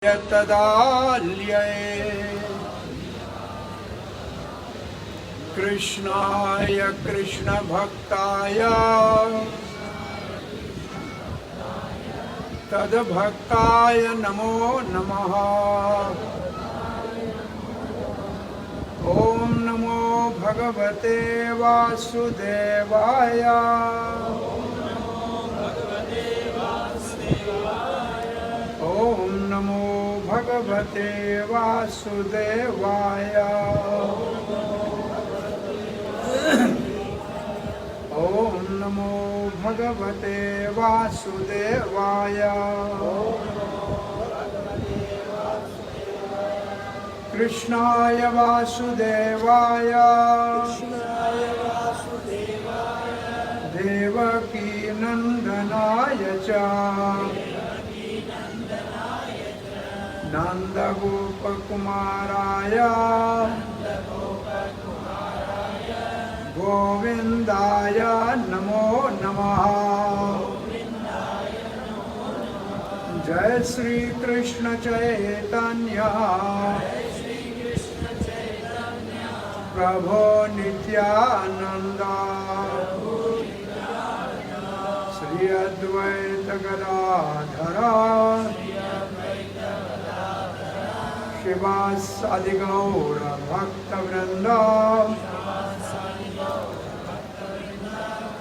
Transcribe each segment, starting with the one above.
यतदाल्ये कृष्णाय कृष्णभक्ताय तद्भक्ताय नमो नमः। ओम नमो भगवते वासुदेवाय। ओम नमो भगवते वासुदेवाय। ओम नमो भगवते वासुदेवाय। कृष्णाय वासुदेवाय देवकी नंदनाय च नंदगोपकुमाराय गोविंदाय नमो नमः। जय श्री कृष्ण चैतन्य प्रभो नित्यानंद श्री अद्वैत गदाधर शिवासादि गौर भक्तवृंद।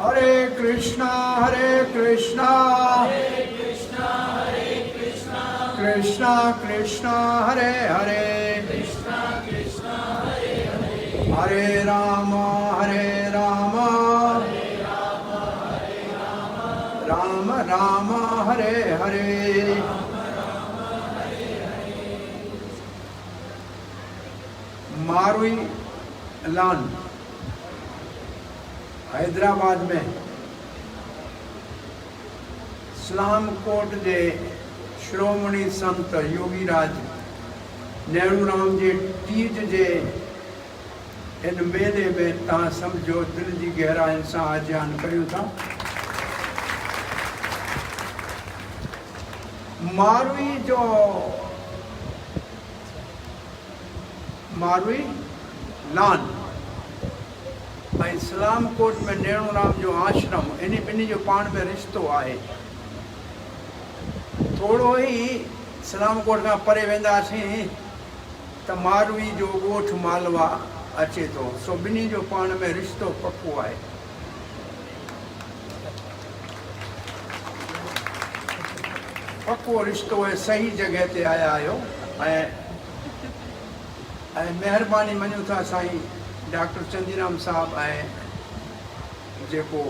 हरे कृष्णा कृष्णा कृष्णा हरे हरे हरे राम राम राम हरे हरे। मारुई लान हैदराबाद में इस्लाम कोट जे श्रोमणी संत योगीराज नेहरूराम जे तीज जे इन मेले में तव्हां सम्झो दिल जी गहराइनि सां आज्यान करियूं था। मारवी लान ऐं इस्लाम कोट में नेहरूराम जो आश्रम इन ॿिन्ही जो पाण में रिश्तो आहे। थोरो ई इस्लाम कोट खां परे वेंदासीं त मारवी जो ॻोठ मालवा अचे थो। सो ॿिन्ही जो पाण में रिश्तो पक्को आहे। पक्को रिश्तो है, सही जगह ते आया आहियो। ऐं महिरबानी मञूं था साईं डॉक्टर चंदीराम साहब ऐं जेको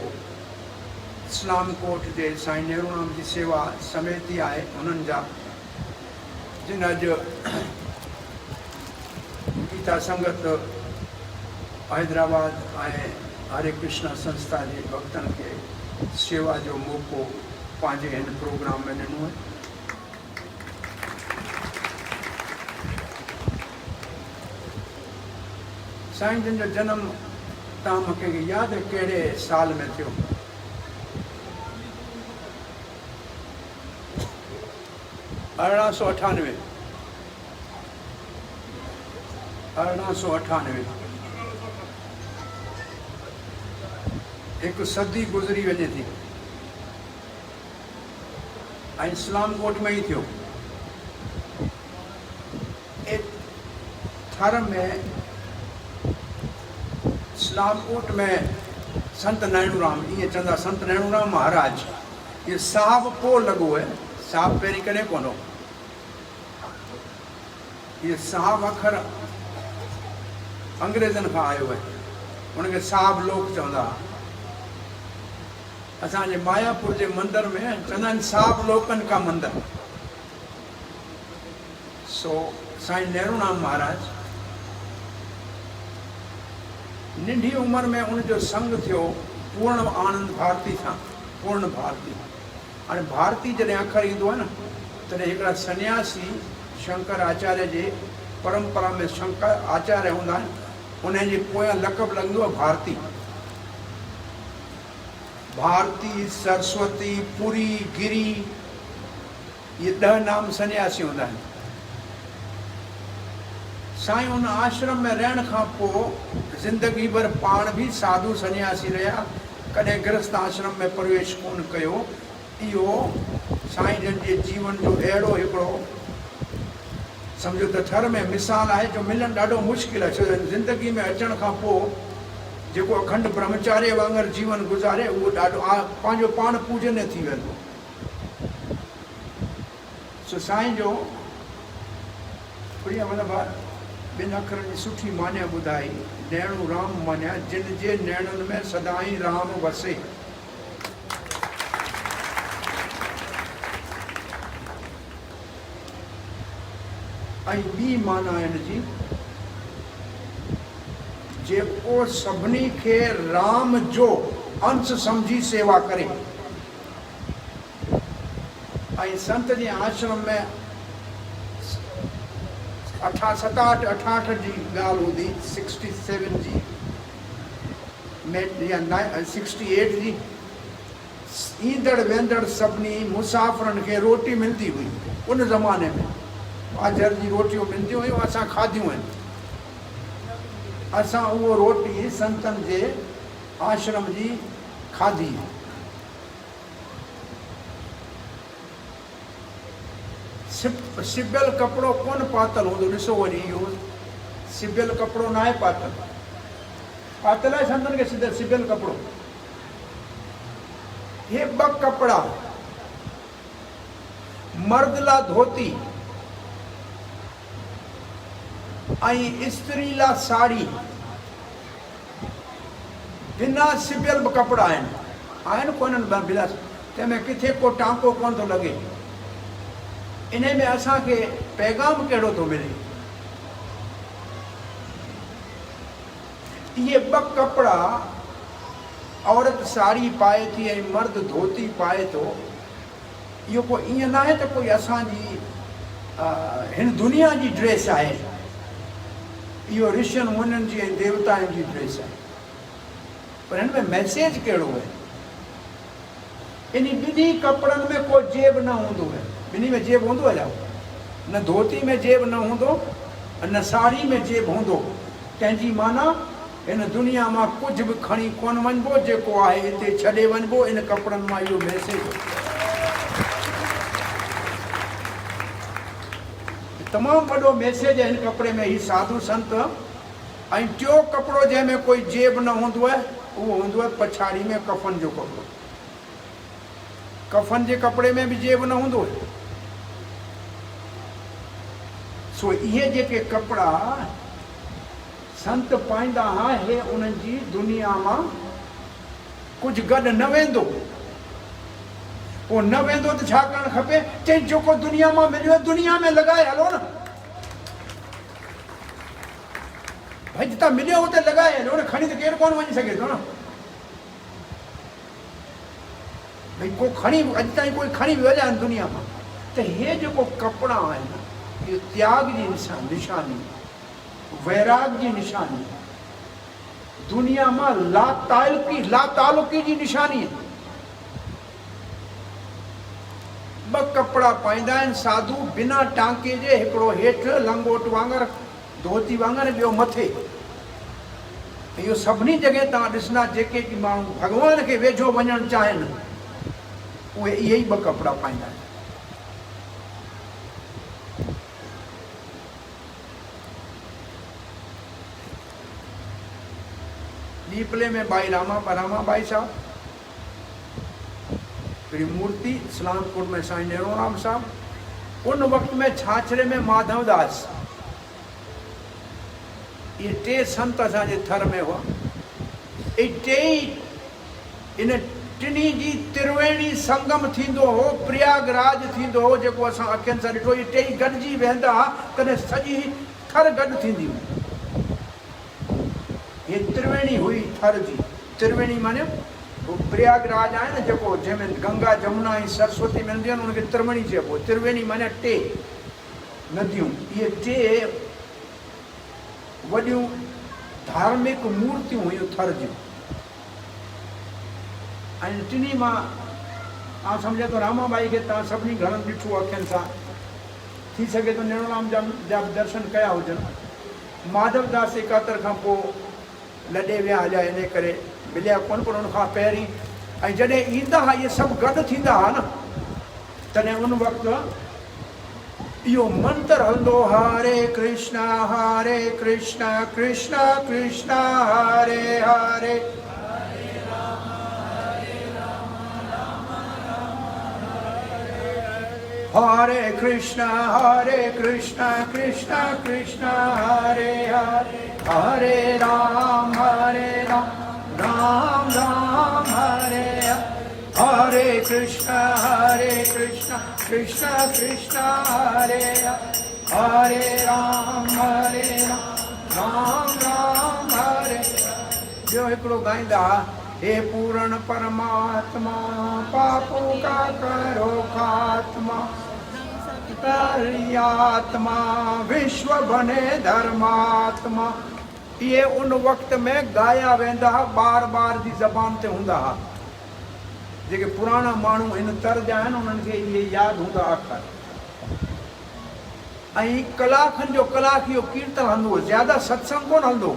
इस्लाम कोट जे साईं नेहरूराम जी सेवा समिति आहे उन्हनि जा, जिन अॼु गीता संगत हैदराबाद ऐं हरे कृष्णा संस्था जे भक्तनि खे सेवा जो मौक़ो पंहिंजे हिन प्रोग्राम में ॾिनो आहे। साईं जन जो जनम तव्हां मूंखे यादि है कहिड़े साल में थियो? 1898 हिकु सदी गुज़री वञे थी ऐं इस्लाम कोट में ही थियो। थर में इस्लाम कोट में संत नेहरूराम, इहे चवंदा संत नेहरूराम महाराज, ये साहब पोइ लॻो है, साहब पहिरीं कॾहिं कोन हो। ये साहब अखर अंग्रेज़नि खां आयो है, उनखे साहब लोग चवंदा। असांजे मायापुर जे मंदिर में चवंदा आहिनि साहब लोकनि का मंदिर। सो साईं नेहरूराम महाराज नंढी उम्र में उनजो संग थियो पूर्ण आनंद भारती सां, पूर्ण भारती। हाणे भारती जॾहिं अखर ईंदो आहे न तॾहिं हिकिड़ा सन्यासी शंकर आचार्य जे परंपरा में शंकर आचार्य हूंदा आहिनि, उन्हनि जे पोयां लक़ब लॻंदो आहे भारती। भारती, सरस्वती, पुरी, गिरी, ये 10 नाम सन्यासी होंदा है। साईं उन आश्रम में रहण खां पोइ ज़िंदगी भर पाण भी साधु सन्यासी रहिया, कॾहिं गृहस्थ आश्रम में प्रवेश कोन कयो। इहो साईं जन जे जीवन जो अहिड़ो हिकिड़ो सम्झो त थर में मिसाल आहे जो मिलणु ॾाढो मुश्किल आहे। छो ज़िंदगी में अचण खां पोइ जेको अखंड ब्रह्मचार्य वांगुरु जीवन गुज़ारे उहो ॾाढो पंहिंजो पाण पूजनीय थी वेंदो। सो साईं जो प्रिय मतिलबु ॿिनि अखरनि जी सुठी मान्या ॿुधाई, नैणू राम मान्या, जिन जे नैणुनि में सदाई राम वसे। ऐं ॿी माना हिन जी, जेको सभिनी खे राम जो अंश सम्झी सेवा करे। ऐं संत जे आश्रम में 67-68 जी ॻाल्हि हूंदी, 67 जी या 68 जी, ईंदड़ वेंदड़ सभिनी मुसाफ़िरनि खे रोटी मिलंदी हुई। उन ज़माने में बाज़ार जी रोटियूं मिलंदियूं हुयूं, असां खाधियूं आहिनि। असां उहो रोटी संतनि जे आश्रम जी खाधी। सिबियल कपिड़ो कोन पातल हूंदो। ॾिसो वरी इहो सिबियल कपिड़ो न आहे पातल। पातल आहे संतनि खे सिबियल कपिड़ो। हे ॿ कपिड़ा, मर्द लाइ धोती ऐं स्त्री लाइ साड़ी, बिना सिबियल बि कपिड़ा आहिनि कोन्हनि बिना, तंहिंमें किथे को टांको कोन थो लॻे। इन में असांखे पैगाम कहिड़ो थो मिले? इहे ॿ कपिड़ा, औरत साड़ी पाए थी ऐं मर्द धोती पाए थो, इहो को ईअं न आहे त कोई असांजी हिन दुनिया जी ड्रेस आहे। इहो ऋषियुनि मुनियुनि जी ऐं देवताउनि जी ड्रेस आहे। पर हिन में मैसेज कहिड़ो आहे? इन ॿिन्ही कपिड़नि में को जेब न हूंदो आहे। ॿिन्ही में जेब हूंदो आहे छा? न धोती में जेब न हूंदो, न साड़ी में जेब हूंदो। तंहिंजी माना हिन दुनिया मां कुझु बि खणी कोन वञिबो, जेको आहे हिते छॾे वञिबो। इन कपिड़नि मां इहो मैसेज तमामु वॾो मैसेज आहे हिन कपिड़े में। ही साधु संत। ऐं टियों कपिड़ो जंहिंमें कोई जेब न हूंदो आहे, उहो हूंदो आहे पछाड़ी में कफ़न जो कपिड़ो। कफ़न जे कपिड़े में बि जेब न हूंदो आहे। सो इहे जेके कपिड़ा संत पाईंदा आहे, उन्हनि जी दुनिया मां कुझु गॾु न वेंदो। पोइ न वेंदो त छा करणु खपे? चई जेको दुनिया मां मिलियो आहे दुनिया में लॻाए हलो न। भई जितां मिलियो हुते लॻाए हलो न। खणी त केरु कोन वञी सघे थो न। भई को खणी, अॼु ताईं कोई खणी वियो आहे दुनिया मां। त हे जेको कपिड़ा आहिनि, इहो त्याग जी निशानी, वैराग जी निशानी, दुनिया मां लातालुकी जी निशानी आहे। ॿ कपिड़ा पाईंदा आहिनि साधु बिना टांके जे, हिकिड़ो हेठि लंगोट वांगुरु धोती वांगुरु, ॿियो मथे। इहो सभिनी जॻह तव्हां ॾिसंदा, जेके कि माण्हू भॻवान खे वेझो वञणु चाहिनि, उहे इहे ई ॿ कपिड़ा पाईंदा आहिनि। दीपले में भाई रामाबाई साहब, फिर मूर्ति इस्लामपुर में साईं नेरोराम साहब, उन वक्त में छाछरे में माधवदास। ये टे संत असांजे थर में हुआ। ये टेई इन टिनी जी त्रिवेणी संगम थींदो हो, प्रयागराज थींदो हो, जेको असां अखियुनि सां ॾिठो। ये टेई गॾिजी वेंदा तॾहिं सॼी थर गॾु थींदी हुई। ये त्रिवेणी हुई थर जी। त्रिवेणी माने प्रयागराज आहे न, जेको जंहिंमें गंगा जमुना ऐं सरस्वती मिलंदियूं आहिनि, उनखे त्रिवेणी चइबो। त्रिवेणी माने टे नदियूं। इहे टे वॾियूं धार्मिक मूर्तियूं हुयूं थर जूं। ऐं टिनी मां तव्हां सम्झो तो रामाबाई खे तव्हां सभिनी घरनि ॾिठो अखियुनि सां। थी सघे थो नेरोराम जा दर्शन कया हुजनि। माधवदास एकातर खां पोइ लॾे विया हलिया, इन करे मिलिया कोन पर उन खां पहिरीं। ऐं जॾहिं ईंदा हुआ इहे सभु गॾु थींदा हुआ न, तॾहिं उन वक़्तु इहो मंत्र हलंदो, हरे कृष्णा कृष्ण कृष्ण हरे हरे, हरे कृष्ण कृष्ण कृष्ण हरे हरे, हरे राम राम राम हरे हरे, हरे कृष्ण कृष्ण कृष्ण हरे हरे, राम राम राम हरे। ॿियो हिकिड़ो ॻाईंदा, हे पूर्ण परमात्मा पापों का करो खात्मा, आत्मा विश्व बने धर्मात्मा। ये उन वक़्त में गाया वेंदा, बार बार जी ज़बान ते हूंदा हा। जेके पुराणा माण्हू इन तर्ज आहिनि उन्हनि खे इहे यादि हूंदा अखर। ऐं कलाकनि जो कलाक इहो कीर्तन हलंदो हो, ज़्यादा सत्संग कोन हलंदो हो।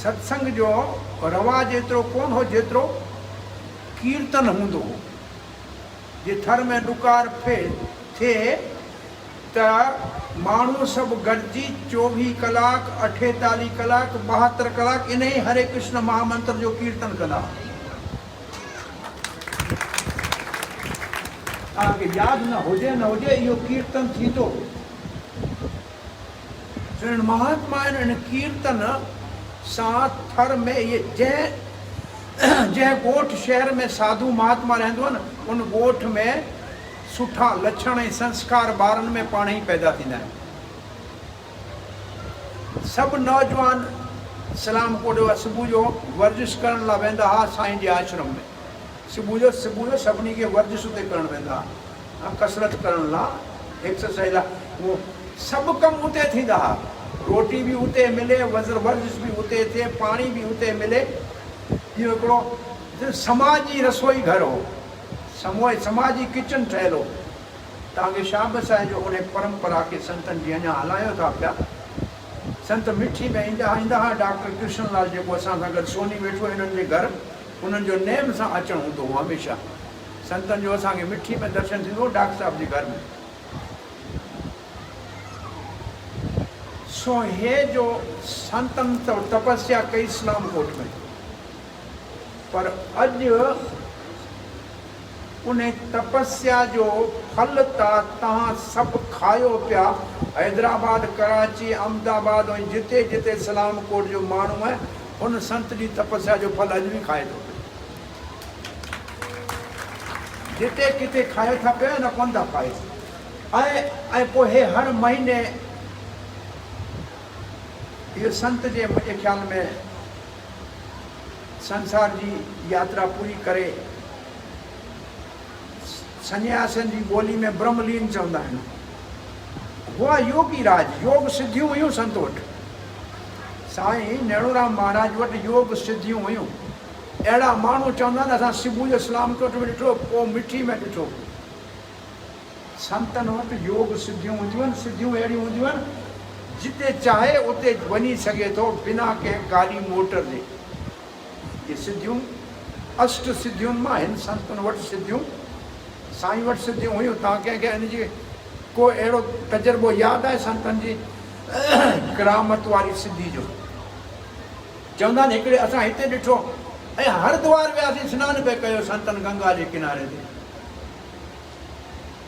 सत्संग जो रवाज एतिरो कोन हो जेतिरो कीर्तन हूंदो हो। जे थर में डुकार थिए त माण्हू सभु गॾिजी 24 कलाक 48 कलाक 72 कलाक इन ई हरे कृष्ण महामंत्र जो कीर्तन कंदा। तव्हांखे यादि न हुजे इहो कीर्तन थींदो। महात्मा इन कीर्तन सां थर में इहे जंहिं ॻोठ शहर में साधु महात्मा रहंदो आहे न, उन ॻोठ में सुठा लक्षण ऐं संस्कार ॿारनि में पाण ई पैदा थींदा आहिनि। सभु नौजवान सलाम कोॾो सुबुह जो वर्जिश करण लाइ वेंदा हुआ साईं जे आश्रम में। सुबुह जो सभिनी खे वर्जिश उते करणु वेंदा हुआ, कसरत करण लाइ, एक्सरसाइज़ लाइ। उहो सभु कमु उते थींदा हुआ। रोटी बि उते मिले, वर्जिश बि उते थिए, पाणी बि उते मिले। इहो हिकिड़ो समाजी रसोई घर हो, समाजी किचन ठहियल हो। तव्हांखे शाबस आहे जो उन परंपरा खे संतनि जी अञा हलायो था पिया। संत मिठी में ईंदा हुआ। डॉक्टर कृष्णलाल जेको असां सां गॾु सोनी वेठो हिननि जे घर, उन्हनि जो नेम सां अचणु हूंदो हो हमेशह। संतनि जो असांखे मिठी में दर्शन थींदो हो, डॉक्टर साहिब जे घर में। सो हे जो संतनि तपस्या कई इस्लाम कोट में, पर अॼु उन तपस्या जो फल तव्हां सभु खायो पिया। हैदराबाद, कराची, अहमदाबाद ऐं जिते जिते सलाम कोट जो माण्हू आहे, उन संत जी तपस्या जो फल अॼु बि खाए थो पियो। जिते किथे खाए था पिया न, कोन था पाए। ऐं पोइ हे हर महीने इहो संत जे मुंहिंजे ख़्याल में संसार जी यात्रा पूरी करे सन्यासियुनि जी ॿोली में ब्रह्मलीन चवंदा आहिनि। उहा योगी राज, योग सिद्धियूं हुयूं संत वटि। साईं नेणूराम महाराज वटि योग सिद्धियूं हुयूं। अहिड़ा माण्हू चवंदा आहिनि असां सुबुह जो इस्लाम कोट में ॾिठो, पोइ मिठी में ॾिठो। संतनि वटि योग सिद्धियूं हूंदियूं आहिनि। सिद्धियूं अहिड़ियूं हूंदियूं आहिनि जिते चाहे उते वञी सघे थो बिना कंहिं गाॾी मोटर जे। ये सिद्धियूं अष्ट सिद्धियुनि मां हिन संतनि वटि सिद्धियूं, साईं वटि सिद्धियूं हुयूं। तव्हां कंहिंखे हिन जी को अहिड़ो तजुर्बो यादि आहे संतनि जी करामत वारी सिद्धि जो? चवंदा आहिनि हिकिड़े असां हिते ॾिठो ऐं हरिद्वार वियासीं, सनानु पिया कयो संतनि गंगा जे किनारे ते।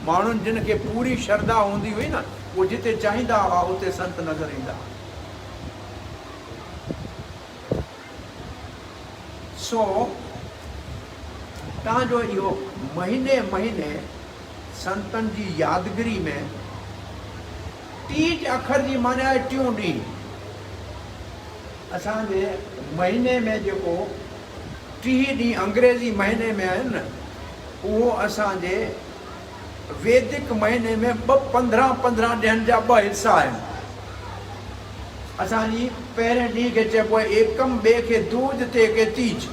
माण्हुनि जिन खे पूरी श्रद्धा हूंदी हुई न, उहो जिते चाहींदा हुआ उते संत नज़र ईंदा। सो तव्हांजो इहो महीने महीने संतनि जी यादगिरी में टीज अखर जी माना आहे टियों ॾींहुं। असांजे महीने में जेको 30 ॾींहं अंग्रेज़ी महीने में आहिनि न, उहो असांजे वैदिक महीने में 15-15 ॾींहंनि जा 2 हिसा आहिनि। असांजी पहिरें ॾींहं खे चइबो आहे एकम, ॿिए खे दूज, ते खे तीज,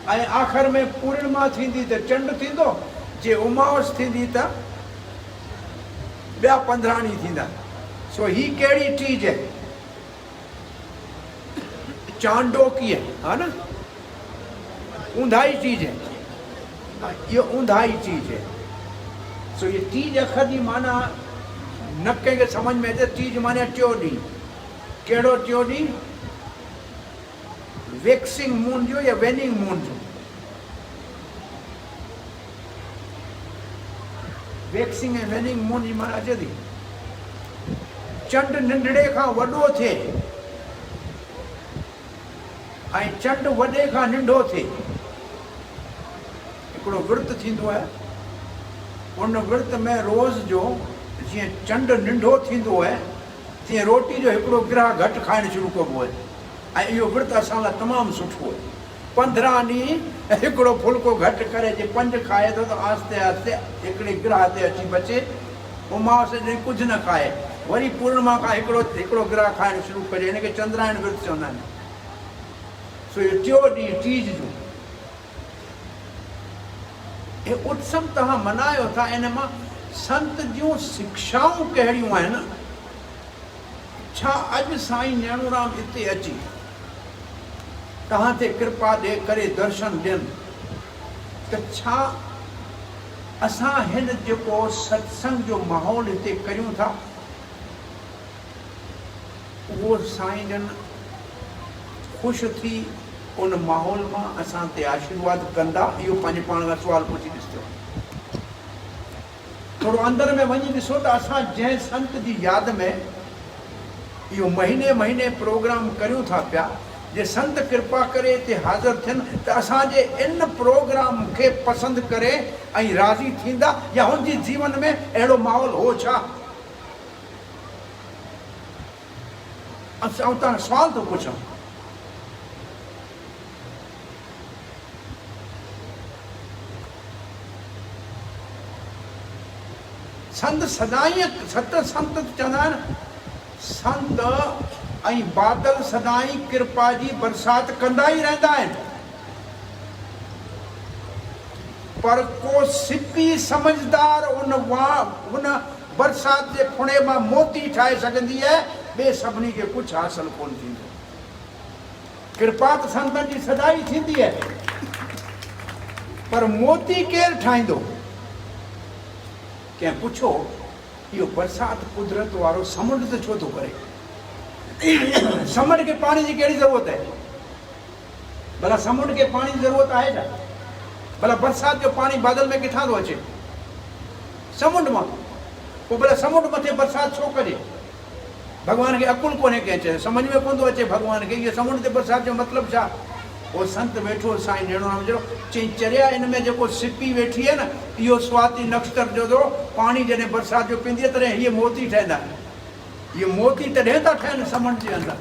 ऐं आख़िर में पूर्णिमा थींदी त चंड थींदो। जे उमावस थींदी त ॿिया 15 ॾींहं थींदा। सो ही कहिड़ी चीज है? चांडोकी है, हा न, ऊंधाई चीज है, ये ऊंधाई चीज है। सो ये तीज अखर जी माना न कंहिंखे समझ में अचे। तीज माने टियों ॾींहुं। कहिड़ो टियों ॾींहुं? वैक्सिंग मून जो या वेनिंग मून जो। वैक्सिंग ऐं वेनिंग मून जी माना अचे थी चंड नंढड़े खां वॾो थिए ऐं चंड वॾे खां नंढो थिए। हिकिड़ो विर्त थींदो आहे, उन विर्त में रोज़ जो जीअं चंड नंढो थींदो आहे तीअं रोटी जो हिकिड़ो गिराह घटि खाइणु शुरू कबो आहे। ऐं इहो विर्त असां लाइ तमामु सुठो आहे। 15 ॾींहं हिकिड़ो फुल्को घटि करे जे 5 खाए थो त आहिस्ते आहिस्ते हिकिड़े गिराह ते अची बचे। उमास ॾींहुं कुझु न खाए, वरी पूर्णिमा खां हिकिड़ो गिराह खाइणु शुरू करे। हिनखे चंद्रायण विर्त चवंदा आहिनि। सो इहो टियों ॾींहुं तीज जो हे उत्सव तव्हां मल्हायो था। इन मां संत जूं शिक्षाऊं कहिड़ियूं आहिनि? छा अॼु साईं नेणूराम हिते अची तव्हां ते कृपा ॾे करे दर्शन ॾियनि त छा असां हिन जेको सत्संग जो माहौल हिते करियूं था उहो साईं जन ख़ुशि थी उन माहौल मां असां ते आशीर्वाद कंदा? इहो पंहिंजे पाण खां सुवाल पुछी ॾिसो। थोरो अंदरि में वञी ॾिसो त असां जंहिं संत जी यादि में इहो महीने प्रोग्राम करियूं था पिया, जे संत कृपा करे हिते हाज़िर थियनि त असांजे इन प्रोग्राम खे पसंदि करे ऐं राज़ी थींदा या हुनजी जीवन में अहिड़ो माहौल हो छा? असां उतां सुवाल थो पुछूं। संत सदाई सत संत चवंदा आहिनि संत ऐं बादल सदाई कृपा जी बरसात कंदा ई रहंदा आहिनि, पर को सिपी समझदार उन बरसात जे फुणे मां मोती ठाहे सघंदी आहे। ॿिए सभिनी खे कुझु हासिल कोन थींदो। कृपा त संतनि जी सदाई थींदी आहे, पर मोती केरु ठाहींदो? कंहिं पुछो इहो बरसाति कुदरत वारो समुंड त छो थो करे? समुंड खे पाणी जी कहिड़ी ज़रूरत आहे? भला समुंड खे पाणी जी ज़रूरत आहे छा? भला बरसाति जो पाणी बादल में किथां थो अचे? समुंड मां। पोइ भला समुंड मथे बरसाति छो करे? भॻवान खे अकुल कोन्हे कंहिं चयो, सम्झ में कोन थो अचे भॻवान खे इहो समुंड ते बरसाति जो मतिलबु छा? उहो संत वेठो साईं नेणूराम जो चई चरिया इन में जेको सिपी वेठी आहे न इहो स्वाति नक्षत्र जो पाणी जॾहिं बरसाति जो पींदी आहे तॾहिं हीअ मोती ठहंदा आहिनि। इहे मोती तॾहिं था ठहनि समुंड जे अंदरि।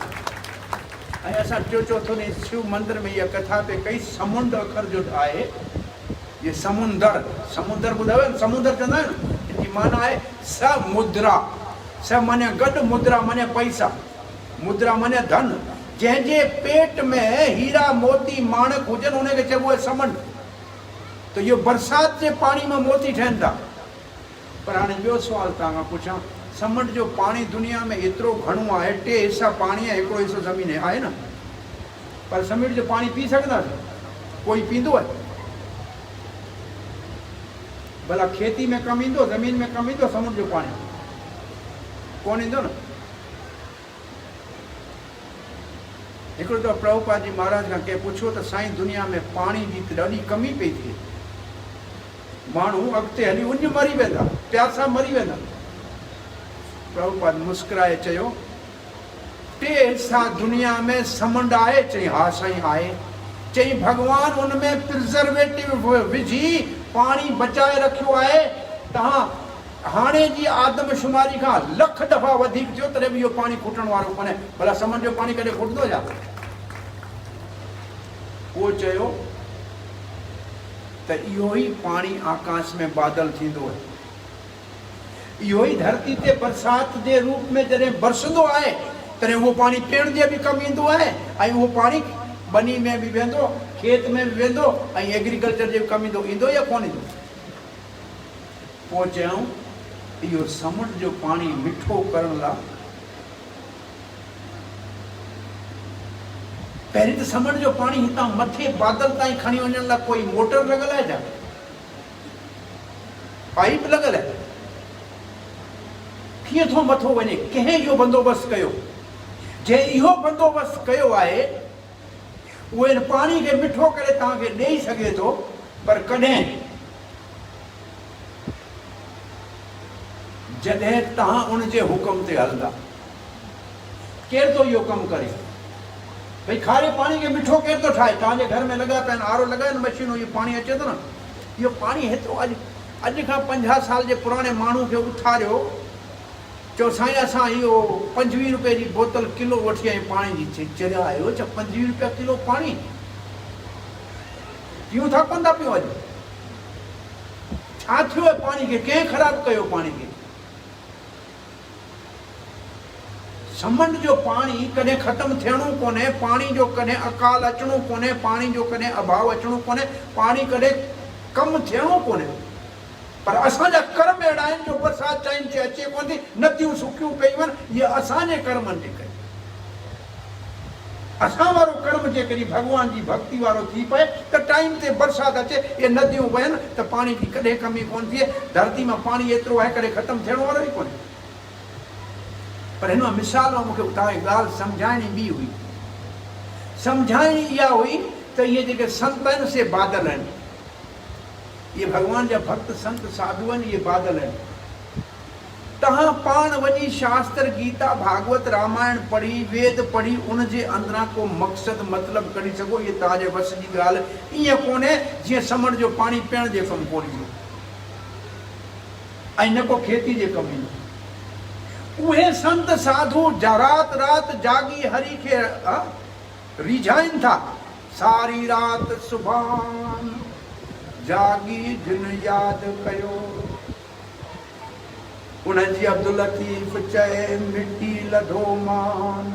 ऐं असां चोथों ॾींहुं शिव मंदिर में इहा कथा पे कई समुंड अखर जो आहे। ये समुंदर ॿुधायो न, समुंदर चवंदा आहिनि इनजी माना आहे समुद्रा। स माने गॾु, मुद्रा माने पैसा, मुद्रा माने धन। जंहिंजे पेट में हीरा मोती माणक हुजनि उनखे चइबो आहे समुंड। त इहो बरसाति जे पाणी मां मोती ठहनि था। पर हाणे ॿियो सुवाल तव्हां खां पुछां, समुंड जो पाणी दुनिया में एतिरो घणो आहे, 2 हिसा पाणी आहे, 1 हिसो ज़मीन आहे न। पर समुंड जो पाणी पी सघंदासीं? कोई पींदो आहे? भला खेती में कमु ईंदो, ज़मीन में कमु ईंदो समुंड जो पाणी? कोन ईंदो न। हिकिड़ो दफ़ो प्रभुपाद जी महाराज खां कंहिं पुछियो त साईं दुनिया में पाणी जी त ॾाढी कमी पई थिए, माण्हू अॻिते हली उञ मरी वेंदा, प्यासा मरी वेंदा। प्रभुपाद मुस्कुराए चयो 2 हिसा दुनिया में समुंड आहे? चई हा साईं आहे। चई भॻवान उन में प्रिजर्वेटिव विझी पाणी बचाए रखियो आहे। तव्हां हाणे जी आदमशुमारी खां लख दफ़ा वधीक थियो तॾहिं बि इहो पाणी खुटण वारो कोन्हे। भला समुंड जो पाणी कॾहिं खुटंदो छा? पोइ चयो त इहो ई पाणी आकाश में बादल थींदो आहे, इहो ई धरती ते बरसाति जे रूप में जॾहिं बरसंदो आहे तॾहिं उहो पाणी पीअण जे बि कमु ईंदो आहे ऐं उहो पाणी बनी में बि वेंदो, खेत में बि वेंदो ऐं एग्रीकल्चर जे बि कमु ईंदो या कोन ईंदो? पोइ चयूं इहो समुंड जो पाणी मिठो करण लाइ पहिरीं त समुंड जो पाणी हितां मथे बादल ताईं खणी वञण लाइ कोई मोटर लॻल आहे छा? पाइप लॻल आहे? कीअं थो मथो वञे? कंहिं इहो बंदोबस्तु कयो? जंहिं इहो बंदोबस्तु कयो आहे उहे पाणी खे मिठो करे तव्हांखे ॾेई सघे थो, पर कॾहिं जॾहिं तव्हां उनजे हुकुम ते हलंदा। केरु थो इहो कमु करे? भई खारे पाणी खे मिठो केरु थो ठाहे? तव्हांजे घर में लॻा पिया आहिनि, आरो लॻा आहिनि, मशीनूं, इहो पाणी अचे थो न। इहो पाणी हेतिरो अॼु खां 50 साल जे पुराणे माण्हू खे उथारियो, चओ साईं असां इहो 25 रुपए जी बोतल किलो वठी आई पाणी जी। चरिया आयो छा 25 रुपया किलो पाणी? पियूं था कोन था पियूं? अॼु छा थियो आहे पाणी खे? कंहिं ख़राबु कयो पाणी खे? समुंड जो पाणी कॾहिं ख़तमु थियणो कोन्हे, पाणी जो कॾहिं अकाल अचणो कोन्हे, पाणी जो कॾहिं अभाव अचणो कोन्हे, पाणी कॾहिं कमु थियणो कोन्हे। पर असांजा कर्म अहिड़ा आहिनि जो बरसाति टाइम ते अचे कोन थी, नदियूं सुकियूं पयूं आहिनि। इहे असांजे कर्मनि जे करे। असां वारो कर्म जेकॾहिं भॻवान जी भक्ति वारो थी पए त टाइम ते बरसाति अचे, इहे नदियूं वहनि त पाणी जी कॾहिं कमी कोन थिए। धरती मां पाणी एतिरो आहे कॾहिं ख़तमु थियण वारो ई कोन्हे। पर हिन मिसाल में मूंखे तव्हांखे ॻाल्हि सम्झाइणी ॿी हुई। सम्झाइणी इहा हुई त इहे जेके संत आहिनि से बादल आहिनि। ये भगवान जा भक्त संत साधु आहिनि, ये बादल आहिनि। तव्हां पाण वञी शास्त्र गीता भागवत रामायण पढ़ी वेद पढ़ी उनजे अंदरां को मक़सदु मतिलबु कढी सघो, इहे तव्हांजे वस जी ॻाल्हि ईअं कोन्हे जीअं समुंड जो पाणी पीअण जे कमु कोन्हे ऐं न को खेती जे कमु ईंदो। उहे संत साधु रात रात जागी हरि खे रिझाइनि था। सारी रात सुभान जागी जिन यादि कयो, उनजी अब्दुल लतीफ़ चए मिटी लधो मान,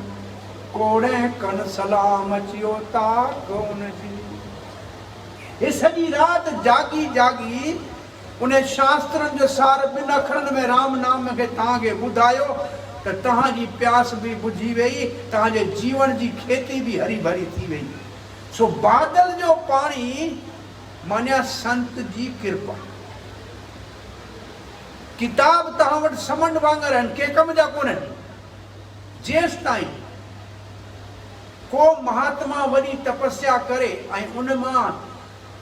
कोड़े कन सलाम अचियो ताक उनजी। हे सॼी राति जागी जागी उन शास्त्रनि जो सार 2 अखरनि में राम नाम खे तव्हांखे ॿुधायो त तव्हांजी प्यास बि बुझी वई, तव्हांजे जीवन जी खेती बि हरी भरी थी वई। सो बादल जो पाणी मान्या संत जी कृपा। किताब तव्हां वटि समुंड वांगुरु आहिनि, के कम जा कोन आहिनि। जेसि ताईं को महात्मा वॾी तपस्या करे ऐं उन मां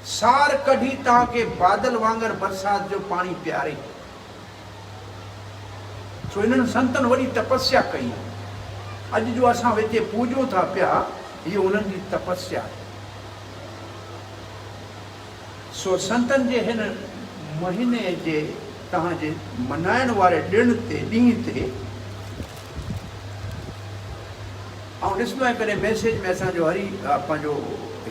सार कढी तव्हांखे बादल वांगुरु बरसाति जो पाणी पियारे। सो इन्हनि संतनि वॾी तपस्या कई। अॼु जो असां हिते पूॼूं था पिया, इहो उन्हनि जी तपस्या आहे। सो संतनि जे हिन महीने जे तव्हांजे मनाइण वारे ॾींहं ते ऐं ॾिसंदो आहियां कॾहिं मैसेज में असांजो हरी पंहिंजो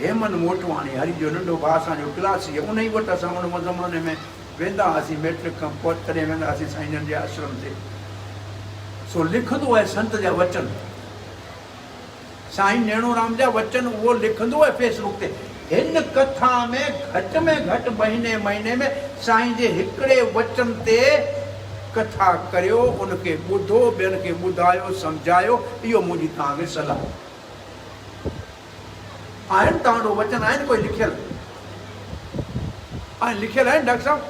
हेमन मोटवाणी, हरी जो नंढो भाउ असांजो क्लास आहे, उन ई वटि असां उन ज़माने में वेंदा हुआसीं। मैट्रिक खां पोइ तॾहिं वेंदा हुआसीं साईं जे आश्रम ते। सो लिखंदो आहे संत जा वचन, साईं नेणूराम जा वचन उहो लिखंदो आहे फेसबुक ते। हिन कथा में घटि महीने में साईं जे हिकिड़े वचन ते कथा करियो, उनखे ॿुधो, ॿियनि खे ॿुधायो, सम्झायो। इहो मुंहिंजी तव्हांखे सलाह आहिनि। तव्हां वचन आहिनि कोई लिखियल आहिनि? लिखियल आहिनि डॉक्टर साहब?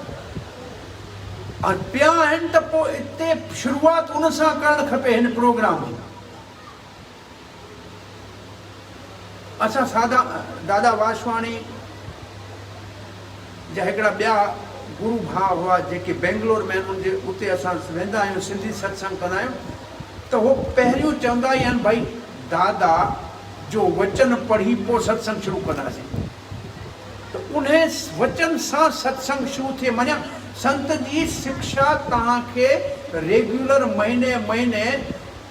ऐं पिया आहिनि त पोइ हिते शुरूआति उन सां करणु खपे हिन प्रोग्राम जी। असां दादा वासवाणी जा हिकिड़ा ॿिया गुरु भाउ हुआ जेके बेंगलोर में आहिनि, उते असां वेंदा आहियूं, सिंधी सत्संग कंदा आहियूं। त उहो पहिरियों चवंदा ई आहिनि भई दादा जो वचन पढ़ी पोइ सत्संग शुरू कंदासीं। त उन वचन सां सत्संग शुरू थिए। माना संत जी शिक्षा तव्हांखे रेग्युलर महीने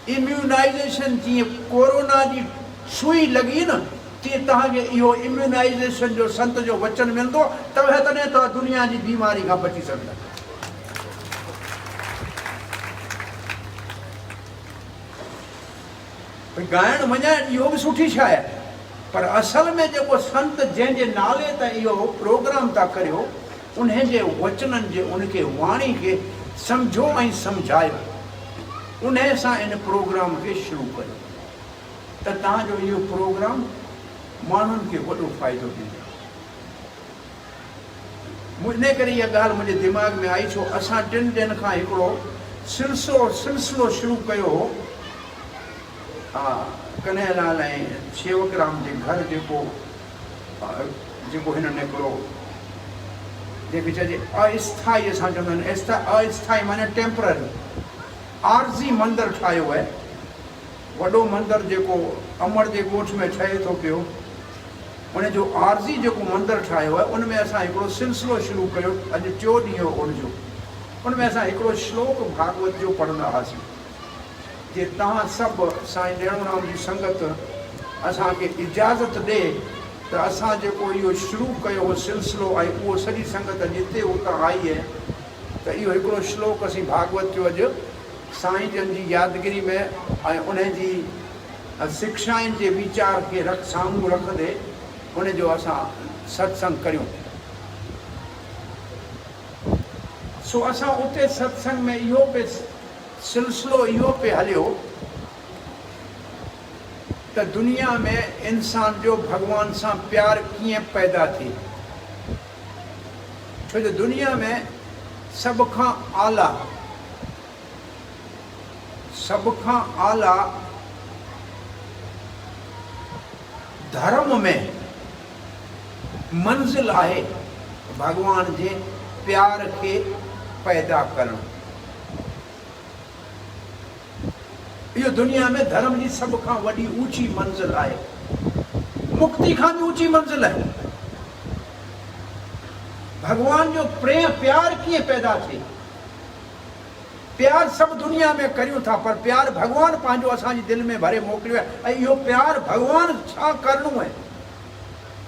इम्यूनाइज़ेशन, जीअं कोरोना जी सुई लॻी न, तीअं तव्हांखे इहो इम्यूनाइज़ेशन जो संत जो वचन मिलंदो, तॾहिं तव्हां दुनिया जी बीमारी खां बची सघंदा। ॻाइण वञाइण इहो बि सुठी शइ आहे, पर असल में जेको संत जंहिंजे नाले ते इहो प्रोग्राम था करियो, उन जे वचननि जे उनखे वाणी खे सम्झो ऐं सम्झायो, उन सां इन प्रोग्राम खे शुरू कयो त तव्हांजो इहो प्रोग्राम माण्हुनि खे वॾो फ़ाइदो ॾींदो। इन करे इहा ॻाल्हि मुंहिंजे दिमाग़ में आई, छो असां 2 ॾींहंनि खां हिकिड़ो सिलसिलो शुरू कयो हो, कन्हैयालाल ऐं शेवकराम जे घर, जेको हिननि हिकिड़ो जंहिंखे चइजे अस्थाई, असां चवंदा आहिनि अस्थाई माने टेम्पररी, आरज़ी मंदरु ठाहियो आहे। वॾो मंदरु जेको अमर जे ॻोठ में ठहे थो पियो, उन जो आरज़ी जेको मंदरु ठाहियो आहे, उन में असां हिकिड़ो सिलसिलो शुरू कयो। अॼु 4 ॾींहं उनजो, उन में असां हिकिड़ो श्लोक भागवत जो पढ़ंदा हुआसीं। जे तव्हां सभु साईं ॾेणूराम जी संगत असांखे इजाज़त ॾे त असां जेको इहो शुरू कयो हो सिलसिलो, ऐं उहो सॼी संगत जिते उतां आई आहे, त इहो हिकिड़ो श्लोक असीं भागवत जो अॼु साईं जन जी यादगिरी में ऐं उन जी शिक्षाउनि जे वीचार खे साम्हूं रखंदे उन जो असां सत्संग करियूं। सो असां उते सत्संग में इहो पे सिलसिलो इहो पे हलियो त दुनिया में इंसान जो भॻवान सां प्यार कीअं पैदा थिए। छो जो दुनिया में सब खां आला धर्म में मंज़िल आहे भगवान जे प्यार खे पैदा करणु। इहो दुनिया में धर्म जी सब खां वॾी ऊंची मंज़िल आहे, मुक्ति खां बि ऊंची मंज़िल आहे। भगवान जो प्यार कीअं पैदा थिए। प्यार सब दुनिया में करियूं था, पर प्यार भगवान पंहिंजो असांजी दिलि में भरे मोकिलियो आहे, ऐं इहो प्यार भगवान छा करणो आहे।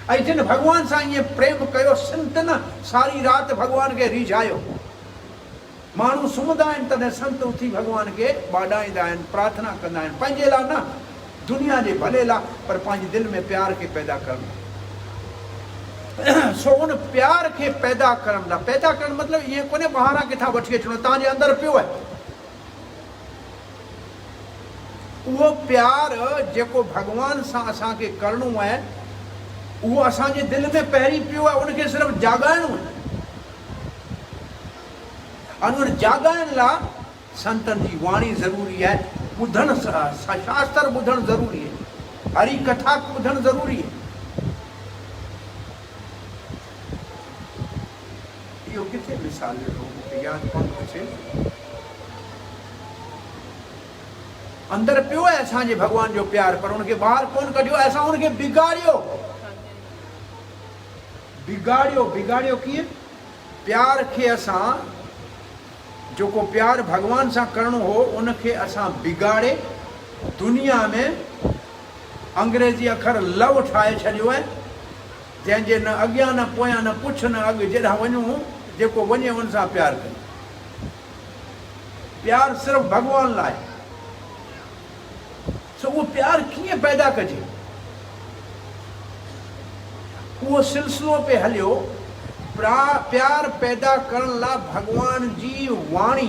ऐं जिन भगवान सां ईअं प्रेम कयो, संतनि सारी राति भगवान खे रिझायो। माण्हू सुम्हंदा आहिनि तॾहिं संत उथी भगवान खे ॿाॾाईंदा आहिनि, प्रार्थना कंदा आहिनि, पंहिंजे लाइ न, दुनिया जे भले लाइ, पर पंहिंजी दिलि में प्यार खे पैदा करणु। सो उन प्यार खे पैदा करण लाइ, पैदा करणु मतिलबु ईअं कोन्हे ॿाहिरां किथां वठी अचिणो, तव्हांजे अंदरि पियो आहे। उहो प्यार जेको भगवान सां असांखे करिणो आहे, उहो असांजे दिलि में पहिरीं पियो आहे, उनखे सिर्फ़ु जाॻाइणो आहे। उन जाॻाइण लाइ संतनि जी वाणी ज़रूरी आहे, ॿुधणु, शास्त्र ॿुधणु ज़रूरी आहे, हरी कथा ॿुधणु ज़रूरी आहे। इहो किथे मिसाल ॾिठो, मूंखे यादि कोन थो अचे। अंदरि पियो आहे असांजे भगवान जो प्यार, पर उनखे ॿाहिरि कोन कढियो, असां उनखे बिगाड़ियो कीअं? प्यार खे असां, जेको प्यार भगवान सां करिणो हो, उनखे असां बिगाड़े दुनिया में अंग्रेजी अखर लव ठाहे छॾियो आहे, जंहिंजे न अॻियां न पोयां न पुछ न अॻु, जेॾां वञूं जेको वञे उन सां प्यार कयूं। प्यार सिर्फ़ु भगवान लाइ। सो उहो प्यार कीअं पैदा कजे, उहो सिलसिलो पे हलियो। प्यार पैदा करण लाइ भगवान जी वाणी,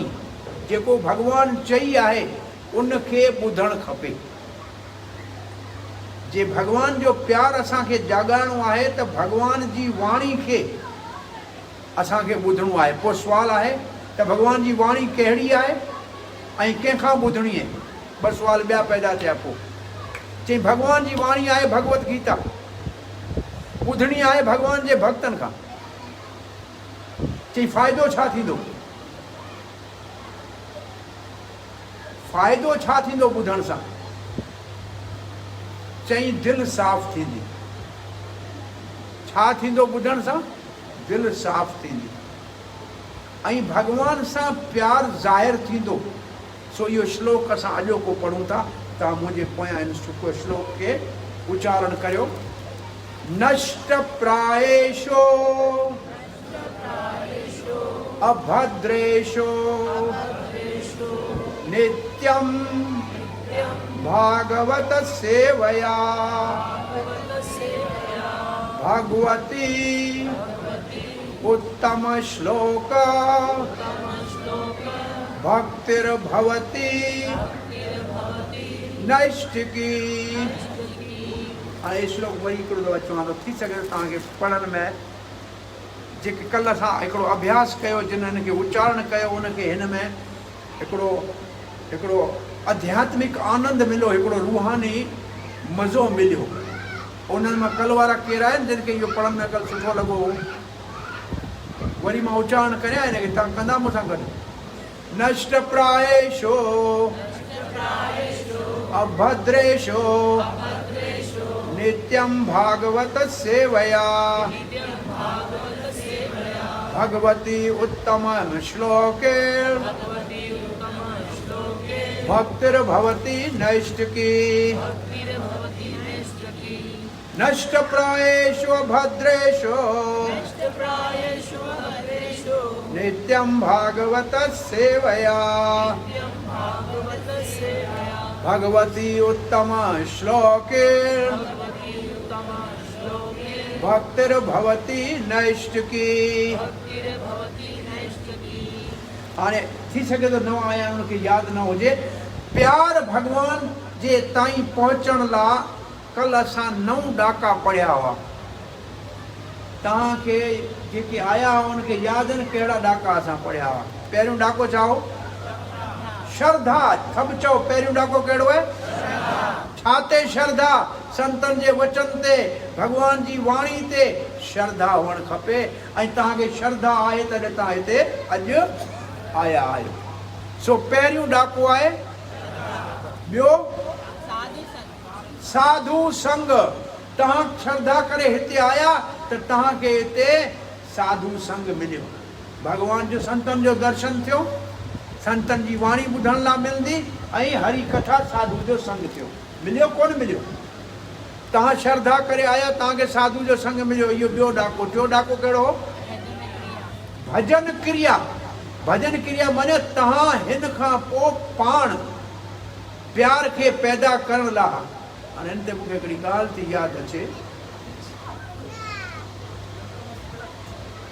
जेको भगवान चई आहे, उनखे ॿुधणु खपे। जे भगवान जो प्यार असांखे जाॻाइणो आहे त भगवान जी वाणी खे असांखे ॿुधणो आहे। पोइ सुवाल आहे त भगवान जी वाणी कहिड़ी आहे ऐं कंहिंखां ॿुधणी आहे। 2 सुवाल ॿिया पैदा थिया। पोइ चई भगवान जी वाणी आहे भगवत गीता, ॿुधणी आहे भगवान जे भक्तनि खां। चई फ़ाइदो छा थींदो? फ़ाइदो छा थींदो ॿुधण सां? चई दिलि साफ़ थींदी। छा थींदो ॿुधण सां? दिलि साफ़ थींदी ऐं भगवान सां प्यार ज़ाहिर थींदो। सो इहो श्लोक असां अॼोको पढ़ूं था। तव्हां मुंहिंजे पोयां इन श्लोक खे उच्चारण करियो। नष्ट प्रायेषो अभद्रेषो नित्यं भागवत सेवया भगवती उत्तम श्लोक भक्तिर्भवति नैष्ठिकी। हाणे श्लोक वरी हिकिड़ो दफ़ो चवां थो, थी सघे तव्हांखे पढ़ण में जेके कल्ह असां हिकिड़ो अभ्यास कयो, जिन हिन खे उच्चारण कयो, उनखे हिन में हिकिड़ो आध्यात्मिक आनंद मिलियो, हिकिड़ो रूहानी मज़ो मिलियो। उन्हनि मां कल्ह वारा केर आहिनि जिन खे इहो पढ़ण में कल्ह सुठो लॻो? वरी मां उच्चारण करियां, हिनखे तव्हां कंदा मूंसां गॾु। नष्ट प्रायेशो अभद्रेशो नित्यं भागवत सेवया भगवती उत्तम श्लोके भक्तिर्भवति नैष्ठिकी। नष्ट प्रायेषु भद्रेषु नित्यं भागवत सेवया भगवती उत्तम श्लोके भक्तिर्भवति नैष्ठिकी। हाणे थी सघे थो नवां आया उनखे यादि न हुजे। प्यार भगवान जे ताईं पहुचण लाइ कल्ह असां 9 ॾाका पढ़िया हुआ। तव्हांखे जेके आया हुआ उनखे यादि आहिनि कहिड़ा ॾाका असां पढ़िया हुआ? पहिरियों ॾाको चओ श्रद्धा। सभु चओ पहिरियों ॾाको कहिड़ो आहे? छा ते श्रद्धा? संतनि जे वचन ते, भगवान जी वाणी ते श्रद्धा हुअणु खपे। ऐं तव्हांखे श्रद्धा आहे तॾहिं तव्हां हिते अॼु आया आहियो। सो पहिरियों ॾाको आहे। ॿियो साधु संग। तव्हां श्रद्धा करे हिते आया त तव्हांखे हिते साधु संग मिलियो, भगवान जो संतनि जो दर्शन थियो, संतनि जी वाणी ॿुधण लाइ मिलंदी, ऐं हरी कथा साधु जो संग थियो। मिलियो कोन मिलियो? तव्हां श्रद्धा करे आया, तव्हांखे साधु जो संग मिलियो। इहो ॿियो ॾाको। टियों ॾाको कहिड़ो? भजन क्रिया। भजन क्रिया माने तव्हां हिन खां पोइ पाण प्यार खे पैदा करण लाइ। हाणे हिन ते मूंखे हिकिड़ी ॻाल्हि थी यादि अचे।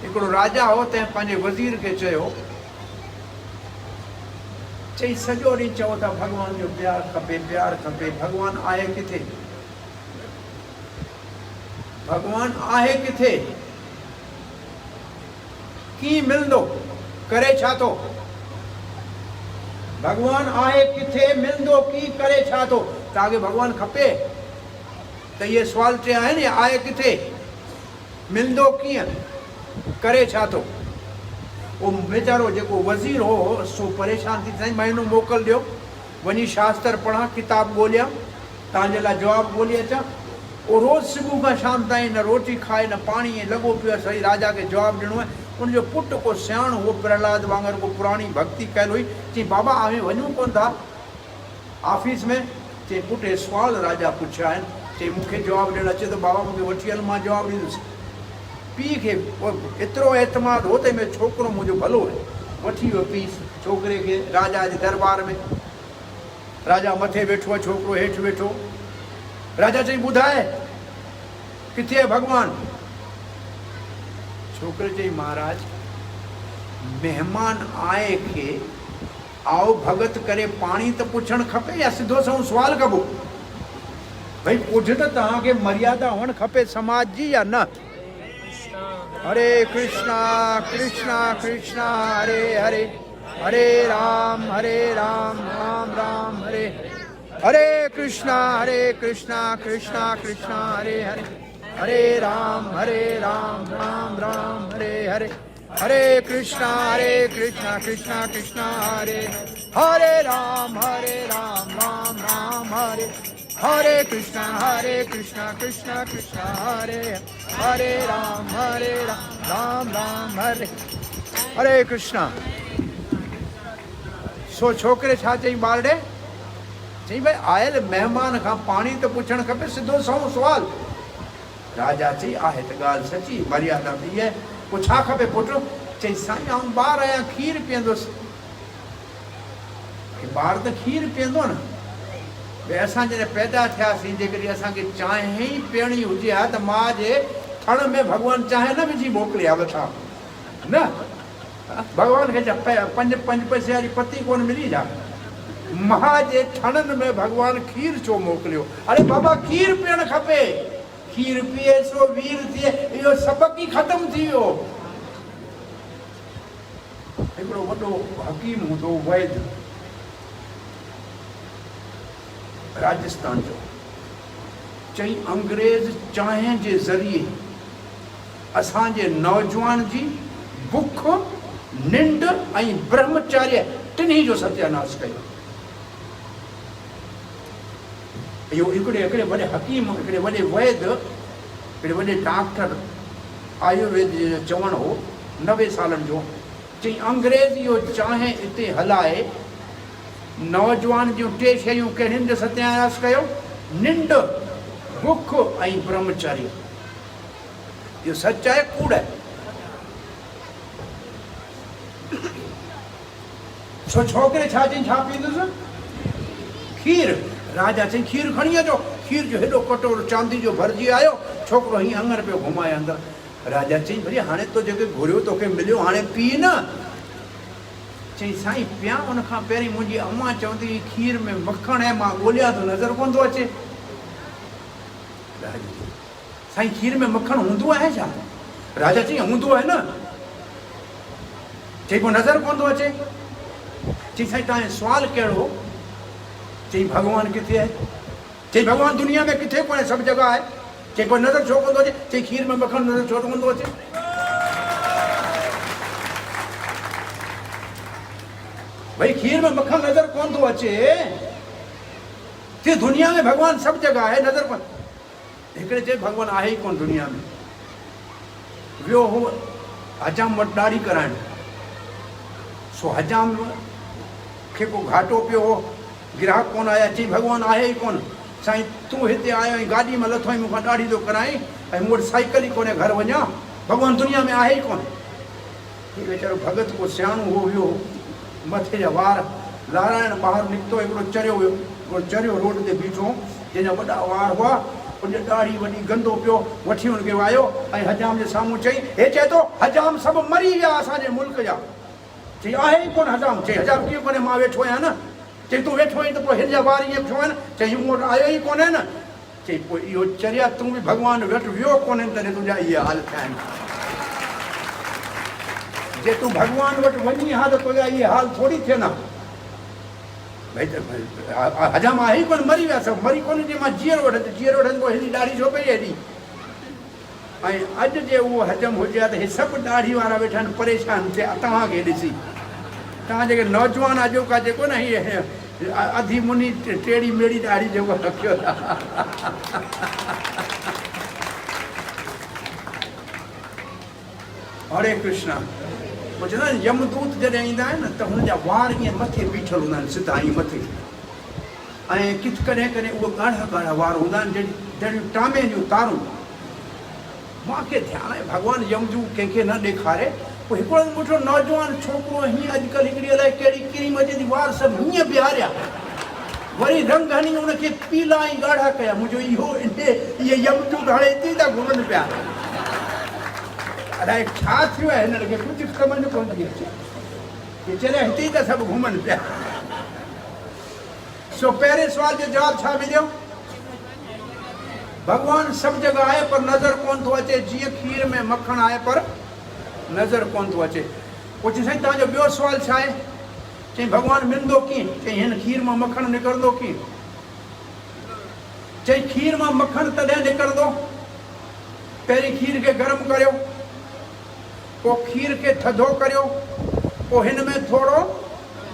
हिकिड़ो राजा हो, तंहिं पंहिंजे वज़ीर खे चयो, चई सॼो ॾींहुं चओ था भॻवान जो प्यार खपे, प्यार खपे। भॻवान आहे किथे? भॻवान आहे किथे? कीअं मिलंदो? करे छा थो? भॻवान आहे किथे? मिलंदो कीअं? करे छा थो? तव्हांखे भॻवान खपे? त इहे सुवाल चया आहिनि। आहे किथे? मिलंदो कीअं? करे छा थो? उहो वीचारो जेको वज़ीर हो सो परेशान थी, साईं महीनो मोकल ॾियो, वञी शास्त्र पढ़ां, किताब ॻोल्हियां, तव्हांजे लाइ जवाबु ॻोल्हे अचां। उहो रोज़ु सुबुह खां शाम ताईं न रोटी खाए न पाणी, ऐं लॻो पियो आहे सही राजा खे जवाबु ॾियणो आहे। उनजो पुटु को सियाणो हो, प्रहलाद वांगुरु को पुराणी भक्ति कयल हुई। चई बाबा आमी वञूं कोन था ऑफिस में? चई पुटु हे सुवाल राजा पुछिया आहिनि। चई मूंखे जवाबु ॾियणु अचे थो बाबा, मूंखे वठी हल, मां जवाबु ॾींदुसि। पीउ खे एतिरो एतमाद हो त में छोकिरो मुंहिंजो भलो आहे। वठी वियो पीउ छोकिरे खे राजा जे दरबार में। राजा मथे वेठो आहे, छोकिरो हेठि वेठो। राजा चई ॿुधाए किथे आहे भॻवान? छोकिरे चई महाराज महिमान आए खे आओ भगत करे पाणी त पुछणु खपे या सिधो सो सुवाल कबो? भई पुछ त तव्हांखे मर्यादा हुअणु खपे समाज जी या न? हरे कृष्णा कृष्णा कृष्णा हरे हरे, हरे राम राम राम हरे हरे। कृष्णा कृष्णा कृष्णा हरे हरे, हरे राम राम राम हरे हरे। हरे कृष्णा कृष्णा कृष्णा हरे हरे राम राम राम हरे। हरे कृष्णा कृष्णा कृष्णा हरे हरे राम राम हरे हरे कृष्णा। सो छोकिरे छा चई ॿारड़े? चई भाई आयल महिमान खां पाणी त पुछणु खपे, सिधो सओं सुवाल। राजा चई आहे त ॻाल्हि सची, मर्यादा बि आहे। पोइ छा खपे पुटु? चई साईं आउं ॿारु आहियां, खीर पीअंदुसि। ॿारु त खीर पीअंदो न। भई असां जॾहिं पैदा थियासीं, जेकॾहिं असांखे चांहि ई पीअणी हुजे हा त माउ जे थण में भॻवानु चांहि न विझी मोकिले हा, छा न? भगवान खे पंज पैसे वारी पती कोन मिली जा मां जे ठणनि में भगवान खीर छो मोकिलियो? अरे बाबा खीर पीअणु खपे, खीर पीए सो वीर थिए, इहो सबक़ ई ख़तम थी वियो। हिकिड़ो वॾो हकीम हूंदो वैद्य राजस्थान जो, चई अंग्रेज चांहि जे ज़रिए असांजे नौजवान जी बुख निंड ऐं ब्रह्मचार्य टिन्ही जो सत्यानाश कयो। इहो हिकिड़े वॾे हकीम, हिकिड़े वॾे वैद्य, हिकिड़े वॾे डॉक्टर आयुर्वेद जो चवणु हो, 90 सालनि जो, चई अंग्रेज इहो चांहि हिते हलाए नौजवान जूं 3 शयूं कहिड़ियुनि जो सत्यानाश कयो? निंड, बुख ऐं ब्रह्मचार्य। इहो सच आहे कूड़ आहे? छो छोकिरे छा चई छा पींदुसि? खीर। राजा चई खीर खणी अचो। खीर जो हेॾो कटोरो चांदी जो भरिजी आयो, छोकिरो हीअं अङण पियो घुमाए अंदरि। राजा चई भई हाणे तो जेके घुरियो तोखे मिलियो, हाणे पी न। चई साईं पिया, उन खां पहिरीं मुंहिंजी अम्मा चवंदी हुई खीर में मखणु आहे, मां ॻोल्हियां थो नज़र कोन थो अचे। साईं खीर में मखणु हूंदो आहे छा? राजा चई हूंदो आहे न। चई पोइ नज़र कोन थो अचे? चई साईं तव्हांजो सुवालु कहिड़ो? चई भॻवानु किथे आहे? चई भॻवानु दुनिया में किथे कोन्हे, सभु जॻह आहे। चई पोइ नज़र छो कोन थो अचे? चई खीर में मखणु नज़र छो कोन थो अचे? भई खीर में मखणु नज़र कोन थो अचे, चई दुनिया में भॻवानु सभु जॻह आहे, नज़र कोन। हिकिड़े चए भॻवानु आहे ई कोन दुनिया में। वियो हो हजाम वटि ॾाढ़ी कराइण, सो हजाम खे को घाटो पियो हो, ग्राहक कोन आया। चई भॻवानु आहे ई कोन। साईं तूं हिते आयो ऐं गाॾी में लथो ऐं मूंखां ॾाढ़ी थो कराई ऐं मूं वटि साइकिल ई कोन्हे घर वञा, भॻवानु दुनिया में आहे ई कोन। हीउ वीचारो भॻत को सियाणो हो, वियो मथे जा वार लाराइण, ॿाहिरि निकितो, हिकिड़ो चरियो हुयो, हिकिड़ो चरियो रोड ते बीठो, जंहिंजा वॾा वार हुआ, उन ॾाढ़ी वॾी गंदो पियो, वठी हुनखे आयो ऐं हजाम जे साम्हूं चई, हे चए थो हजाम सभु मरी विया असांजे मुल्क जा। चई आहे ई कोन हजाम। चई हजाम कीअं कोन्हे, मां वेठो आहियां न। चई तूं वेठो आहीं त पोइ हिन जा वार ईअं छो आहिनि? चई मूं वटि आयो ई कोन्हे न। चई पोइ इहो चरिया तूं बि भॻवानु वटि वियो कोन्हे तॾहिं तुंहिंजा इहे हाल थिया आहिनि। जे तूं भॻवानु वटि वञी हा त तुंहिंजा इहे हाल थोरी थियनि। भई हजाम आहे ई कोन, मरी विया सभु, मरी कोन्हे। चई मां जीअरो वठंदुसि, जीअरो वठंदुसि, पोइ हेॾी ॾाढ़ी छो पई हेॾी? ऐं अॼु जे उहो हजम हुजे हा त हे सभु ॾाढ़ी वारा वेठा आहिनि परेशान थिया तव्हांखे ॾिसी। तव्हां जेके नौजवान अॼोका जेको न हीअ अधी मुनी टेड़ी मेड़ी ॾाढ़ी जेको रखियो था। हरे कृष्णा। पोइ चवंदा आहिनि यमदूत जॾहिं ईंदा आहिनि न त हुनजा वार ईअं मथे बीठल हूंदा आहिनि, सिधा ईअं मथे, ऐं किथे कॾहिं कॾहिं उहे ॻाढ़ा ॻाढ़ा वार हूंदा आहिनि जहिड़ियूं टामे जूं तारूं। मूंखे ध्यानु आहे भॻवानु यमदूत कंहिंखे न ॾेखारे। पोइ हिकिड़ो ॿुढो नौजवान छोकिरो हीअं अॼुकल्ह हिकिड़ी अलाए कहिड़ी क्रीम अचे थी, वार सभु हीअं बीहारिया, वरी रंग हणी हुनखे पीला ऐं ॻाढ़ा कया। मुंहिंजो इहो इहे यमदूत हाणे हिते था घुमनि पिया। अलाए छा थियो आहे हिन खे, कुझु सम्झ कोन थी अचे। चलिया हिते ई था सभु घुमनि पिया। सो पहिरें सुवाल जो जवाबु छा मिलियो? भॻवानु सभु जॻह आहे पर नज़र कोन थो अचे, जीअं खीर में मखणु आहे पर नज़र कोन थो अचे। पोइ चई साईं तव्हांजो ॿियो सुवालु छा आहे? चई भॻवानु मिलंदो कीअं? चई हिन खीर मां मखणु निकिरंदो कीअं? चई खीर मां मखणु तॾहिं निकिरंदो, पहिरीं खीर खे गरम करियो, पोइ खीर खे थधो करियो, पोइ हिन में थोरो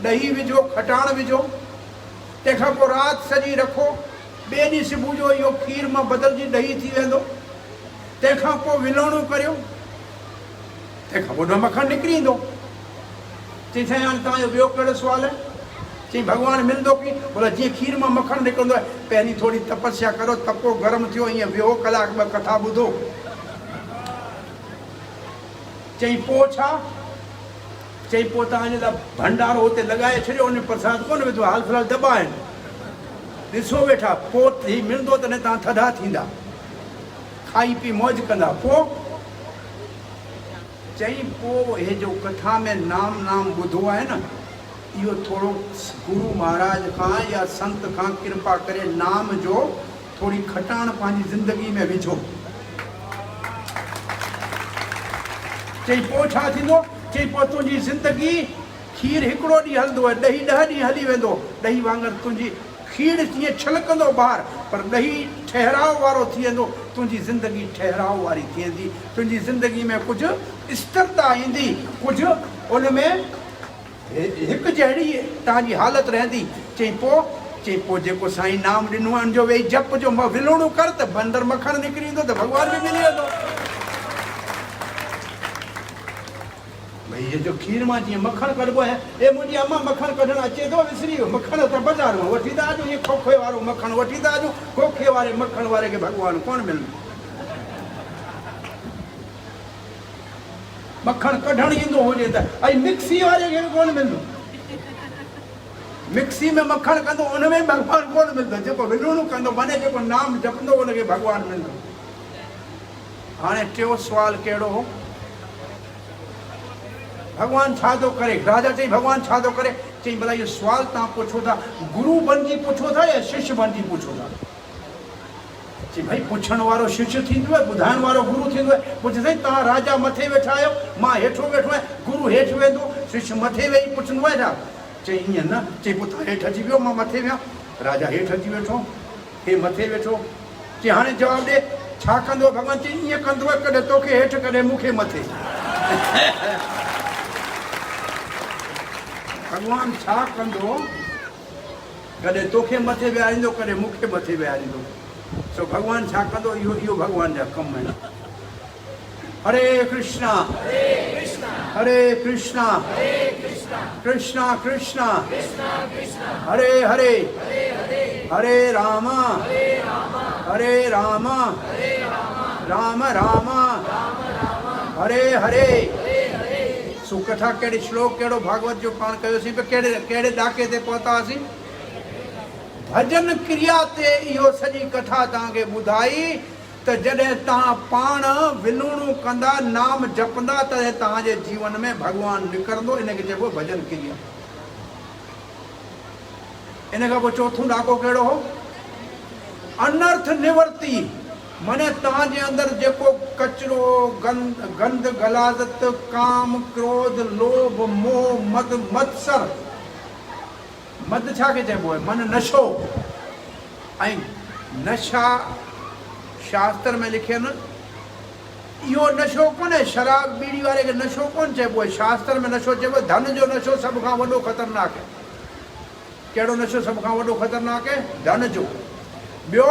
ॾही विझो, खटाण विझो, तंहिंखां पोइ राति सॼी रखो, ॿिए ॾींहुं सुबुह जो इहो खीर मां बदिलजी ॾही थी वेंदो, तंहिंखां पोइ विलोणो करियो, तंहिंखां पोइ मखणु निकिरी ईंदो। चई साईं हाणे तव्हांजो ॿियो कहिड़ो सुवालु आहे? चई भॻवानु मिलंदो कीअं? बोला जीअं खीर मां मखणु निकिरंदो आहे, पहिरीं थोरी तपस्या करो, तपो गरम थियो, ईअं विहो कलाक ॿ कथा ॿुधो। चई पोइ छा? चई पोइ तव्हांजे लाइ भंडारो हुते लॻाए छॾियो, उन प्रसाद कोन विधो, हाल फ़िलहाल दॿा आहिनि, ॾिसो वेठा, पोइ ही मिलंदो तॾहिं तव्हां थधा थींदा, खाई पी मौज कंदा। पोइ चई पोइ हे जो कथा में नाम नाम ॿुधो आहे न, इहो थोरो गुरु महाराज खां या संत खां कृपा करे नाम जो थोड़ी खटाण पंहिंजी ज़िंदगी में विझो। चई पोइ छा थींदो? चई पोइ तुंहिंजी ज़िंदगी खीर हिकिड़ो ॾींहुं हलंदो, ॾही 10 ॾींहं हली वेंदो, ॾही वांगुरु तुंहिंजी खीर तीअं छलकंदो ॿाहिरि, पर ॾही ठहराव वारो थी वेंदो, तुंहिंजी ज़िंदगी ठहराव वारी थी वेंदी, तुंहिंजी ज़िंदगी में कुझु स्थिरता ईंदी, कुझु उन में हिकु जहिड़ी तव्हांजी हालत रहंदी। चई पोइ जेको साईं नाम ॾिनो आहे उनजो वेही जप जो विलोड़ो कर त बंदर मखण निकिरी ईंदो त भॻवान बि मिली वेंदो। भई ये जो खीर मां जीअं मखण कढिबो आहे, ए मुंहिंजी अम्मा मखण कढणु अचे थो, विसरी वियो, मखण त बाज़ारि मां वठी था अचो, इहे खोखे वारो मखण वठी था अचो, खोखे वारे मखण वारे खे भॻवान कोन मिलंदो। मखण कढणु ईंदो हुजे त ऐं मिक्सी वारे खे बि कोन मिलंदो, मिक्सी में मखण कंदो उन में भॻवान कोन मिलंदो, जेको विलोड़ो कंदो माने जेको नाम जपंदो उनखे भॻवान मिलंदो। हाणे टियों सुवाल कहिड़ो हो? भगवान छा थो करे? राजा चई भगवान छा थो करे? चई भला इहो सुवाल तव्हां पुछो था गुरु बणिजी पुछो था या शिष्य बणिजी पुछो था? चई भाई पुछण वारो शिष्य थींदो आहे, ॿुधाइण वारो गुरु थींदो आहे। पुछे साईं तव्हां राजा मथे वेठा आहियो, मां हेठो वेठो आहियां, गुरु हेठि वेंदो, शिष्य मथे वेही पुछंदो आहे छा? चई ईअं न। चई पोइ तव्हां हेठि अची वियो, मां मथे विया। राजा हेठि अची वेठो, हे मथे वेठो। चई हाणे जवाबु ॾे छा कंदो? भॻवान चई ईअं कंदो आहे, कॾहिं तोखे हेठि कॾहिं मूंखे मथे। भगवान छा कंदो? कॾहिं तोखे मथे विहारींदो, कॾहिं मूंखे मथे विहारींदो। सो भगवान छा कंदो? इहो भगवान जा कम आहिनि। हरे कृष्णा हरे कृष्णा कृष्णा कृष्णा हरे हरे हरे राम हरे राम राम राम हरे हरे। सो कथा कहिड़ी श्लोक कहिड़ो भागवत जो पाण कयोसीं, कहिड़े ॾाके ते पहुतासीं? भजन क्रिया ते इहो सॼी कथा तव्हांखे ॿुधाई त जॾहिं तव्हां पाण विलोड़ो कंदा, नाम जपंदा, तॾहिं तव्हांजे जीवन में भॻवानु निकिरंदो। इनखे चइबो भजन क्रिया। इन खां पोइ चोथों ॾाको कहिड़ो हो? अनर्थ निवर्ती, माने तव्हांजे अंदरि जेको कचिरो, गंद गलाज़त, काम, क्रोध, लोभ, मोह, मद, मत्सर, मद छा खे चइबो आहे? मन नशो। ऐं नशा शास्त्र में लिखियलु, इहो नशो कोन्हे, शराब बीड़ी वारे खे नशो कोन चइबो आहे। शास्त्र में नशो चइबो आहे धन जो नशो सभ खां वॾो ख़तरनाक आहे। कहिड़ो नशो सभ खां वॾो ख़तरनाक आहे? धन जो। ॿियो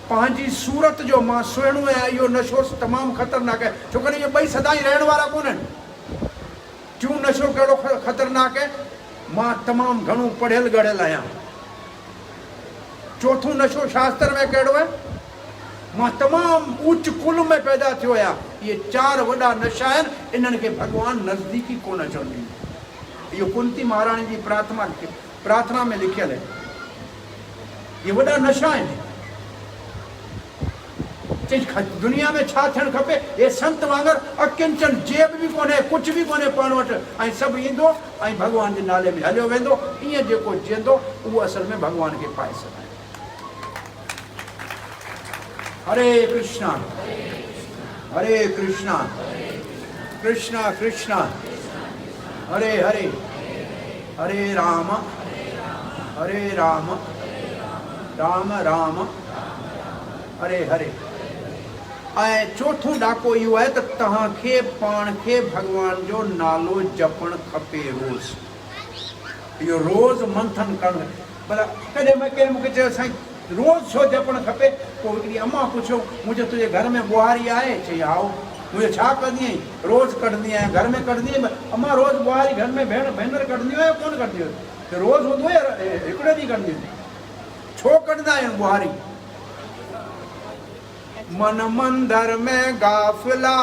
पंहिंजी सूरत जो, मां सुहिणो आहियां, इहो नशो तमामु ख़तरनाक आहे, छो करे इहे ॿई सदाई रहण वारा कोन्हनि। टियों नशो कहिड़ो ख़तरनाक आहे? मां तमामु घणो पढ़ियल गढ़ियल आहियां। चौथों नशो शास्त्र में कहिड़ो आहे? मां तमामु ऊच कुल में पैदा थियो आहियां। इहे 4 वॾा नशा आहिनि, इन्हनि खे भॻवानु नज़दीकी कोन अचणु ॾींदो। इहो कुंती महाराणी जी प्रार्थना में लिखियलु आहे। इहे वॾा नशा आहिनि। दुनिया में छा थियणु खपे? हे संत वांगुरु अकिंचन, जेब बि कोन्हे, कुझु बि कोन्हे पाण वटि, ऐं सभु ईंदो ऐं भॻवान जे नाले में हलियो वेंदो। ईअं जेको जीअंदो उहो असल में भॻवान खे पाए सघे। हरे कृष्णा हरे कृष्णा कृष्णा कृष्णा हरे हरे हरे राम राम राम हरे हरे। ऐं चौथों ॾाको इहो आहे त तव्हांखे पाण खे भॻवान जो नालो जपणु खपे रोज़। इहो रोज़ मंथन करणु। भला कॾहिं मूंखे चयो साईं रोज़ छो जपणु खपे? पोइ हिकिड़ी अम्मा पुछियो, मुंहिंजो तुंहिंजे घर में ॿुहारी आहे? चई आओ। मुंहिंजो छा कंदी आहीं? रोज़ कढंदी आहियां, घर में कढंदी आहियां। अम्मा रोज़ ॿुहारी घर में भेनर कढंदियूं आहियो कोन कढंदियूं? त रोज़ हूंदो या हिकिड़े ॾींहुं कढंदियूं? छो कढंदा आहियूं ॿुहारी? मन मंदर में गाफिला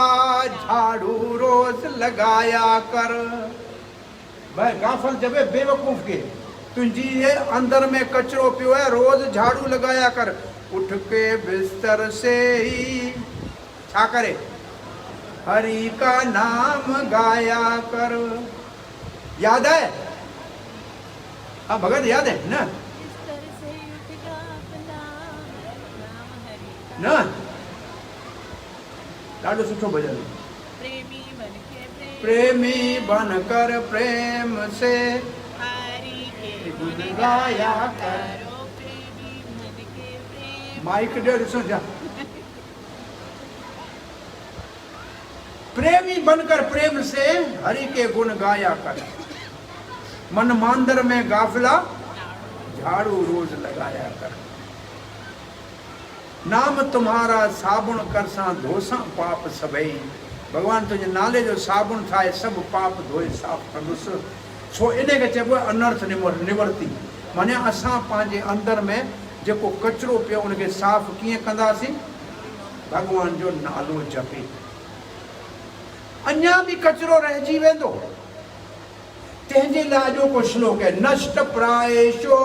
झाड़ू रोज लगाया कर। भाई गाफिल चवे बेवकूफ़ के, तुझी अंदर में कचरो पियो है, रोज झाड़ू लगाया कर। उठ के बिस्तर से ही छा करे? हरि का नाम गाया कर। याद है? हाँ भगत याद है ना? ना ॾाढो सुठो भजन। प्रेमी बनकर प्रेम से हरि के गुण गाया कर। माइक दे ॾिसो जा। प्रेमी बनकर प्रेम से हरि के गुण गाया कर। मन मांदर में गाफिला झाड़ू रोज लगाया कर। नाम तुम्हारा साबुण कर सां धोसा पाप सभई। भगवान तुझे नाले जो साबुण ठाहे सभु पाप धोए साफ़ कंदुसि। छो इन खे चइबो आहे अनर्थ निवर्ती। माने असां पंहिंजे अंदर में जेको कचिरो पियो उनखे साफ़ कीअं कंदासीं? भगवान जो नालो जपे। अञा बि कचिरो रहिजी वेंदो। तंहिंजे लाइ अॼोको श्लोक आहे नष्ट प्रायेशो।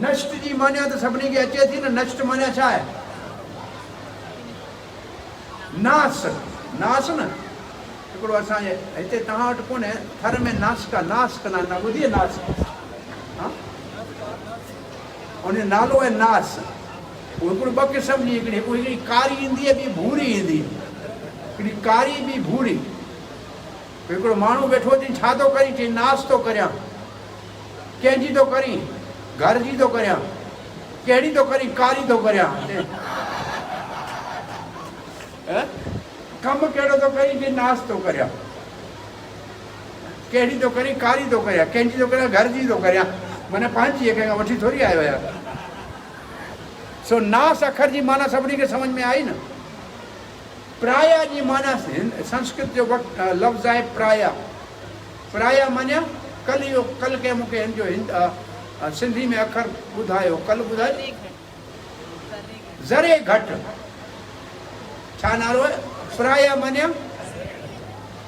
नष्ट जी मान्या तो सभिनी खे अचे थी न। नष्ट मान्या छा आहे? नास। नास न हिकिड़ो असांजे हिते तव्हां वटि कोन्हे थर में नासका नास कंदा न ॿुधी आहे नास? हा उन नालो आहे नास। उहो हिकिड़ो ॿ क़िस्म जी हिकिड़ी कारी ईंदी आहे ॿी भूरी ईंदी आहे। हिकिड़ी कारी ॿी भूरी। हिकिड़ो माण्हू वेठो अथई छा थो करी? चई नास थो करियां। कंहिंजी थो करी? घर जी थो करियां। कहिड़ी थो करी? कारी थो करियां। कमु कहिड़ो थो करी? चई नास थो करियां। कहिड़ी थो करी? कारी थो करियां। कंहिंजी थो करियां? घर जी थो करियां। माना पंहिंजी कंहिंखां वठी थोरी आयो आहियां। सो नास अखर जी माना सभिनी खे समझ में आई न। प्राया जी माना संस्कृत जो लफ़्ज़ आहे प्राया। प्राया माना कल इहो कल कंहिं मूंखे हिन जो सिंधी में अखर ॿुधायो। कल ॿुधायो ज़रे घटि। छा नालो आहे? प्राया माना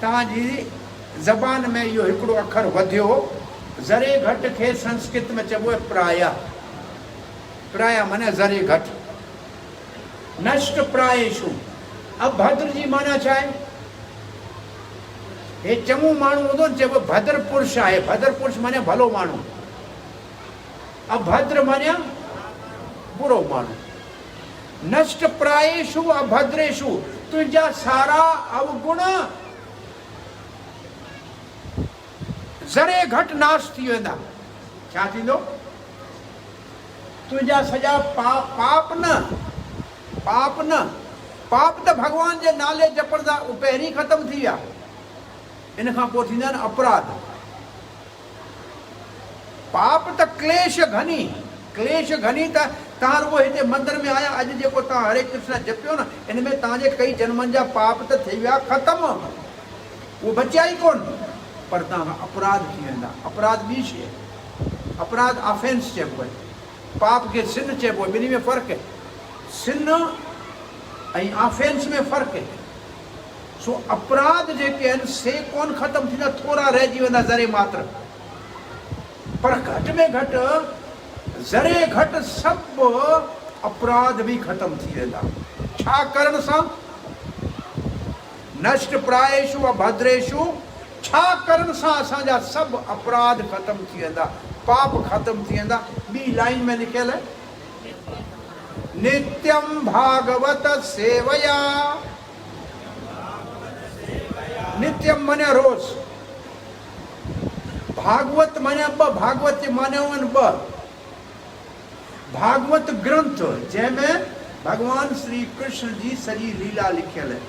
तव्हांजी ज़बान में इहो हिकिड़ो अखर वधियो। ज़रे घटि खे संस्कृत में चइबो आहे प्राया। प्राया माना ज़रे घटि। नष्ट प्रायेशु। अभद्र जी माना छा आहे? हे चङो माण्हू हूंदो न चइबो भद्र पुरुष आहे। भद्र पुरुष माने भलो माण्हू। अभद्र माने बुरो माण्हू। नष्ट प्रायेशु अभद्रेशु। तुंहिंजा सारा अवगुण ज़रे घटि नाश थी वेंदा। छा थींदो? तुंहिंजा सॼा पाप न पाप त भगवान जे नाले जपण सां पहिरीं ख़तम थी विया। इन खां पोइ थींदा आहिनि अपराध। पाप त क्लेश घनी। क्लेश घनी त तव्हां रुगो हिते मंदर में आया। अॼु जेको तव्हां हरे कृष्ण जपियो न इन में तव्हांजे कई जन्मनि जा पाप त थी विया ख़तमु। उहो बचिया ई कोन। पर तव्हां अपराध थी वेंदा। अपराध ॿी शइ। अपराध ऑफेंस चइबो आहे। पाप खे सिन चइबो आहे। ॿिन्ही में फ़र्क़ु आहे। सिन ऐं ऑफेंस में फ़र्क़ु आहे। सो अपराध जेके आहिनि से कोन ख़तमु थींदा। थोरा रहिजी वेंदा ज़रे मात्र। पर घटि में घटि ज़रे घटि सभु अपराध बि ख़तमु थी वेंदा। छा करण सां? नष्ट प्रायेशु अभद्रेशु। छा करण सां असांजा सभु अपराध ख़तमु थी वेंदा। पाप ख़तमु थी वेंदा। ॿी लाइन में लिखियल आहे नित्यम भागवत सेवया। नित्यम माने रोज। भागवत माने ॿ। भागवत जे माने आहिनि ॿ। भागवत ग्रंथ जंहिंमें भगवान श्री कृष्ण जी सॼी लीला लिखियल आहे।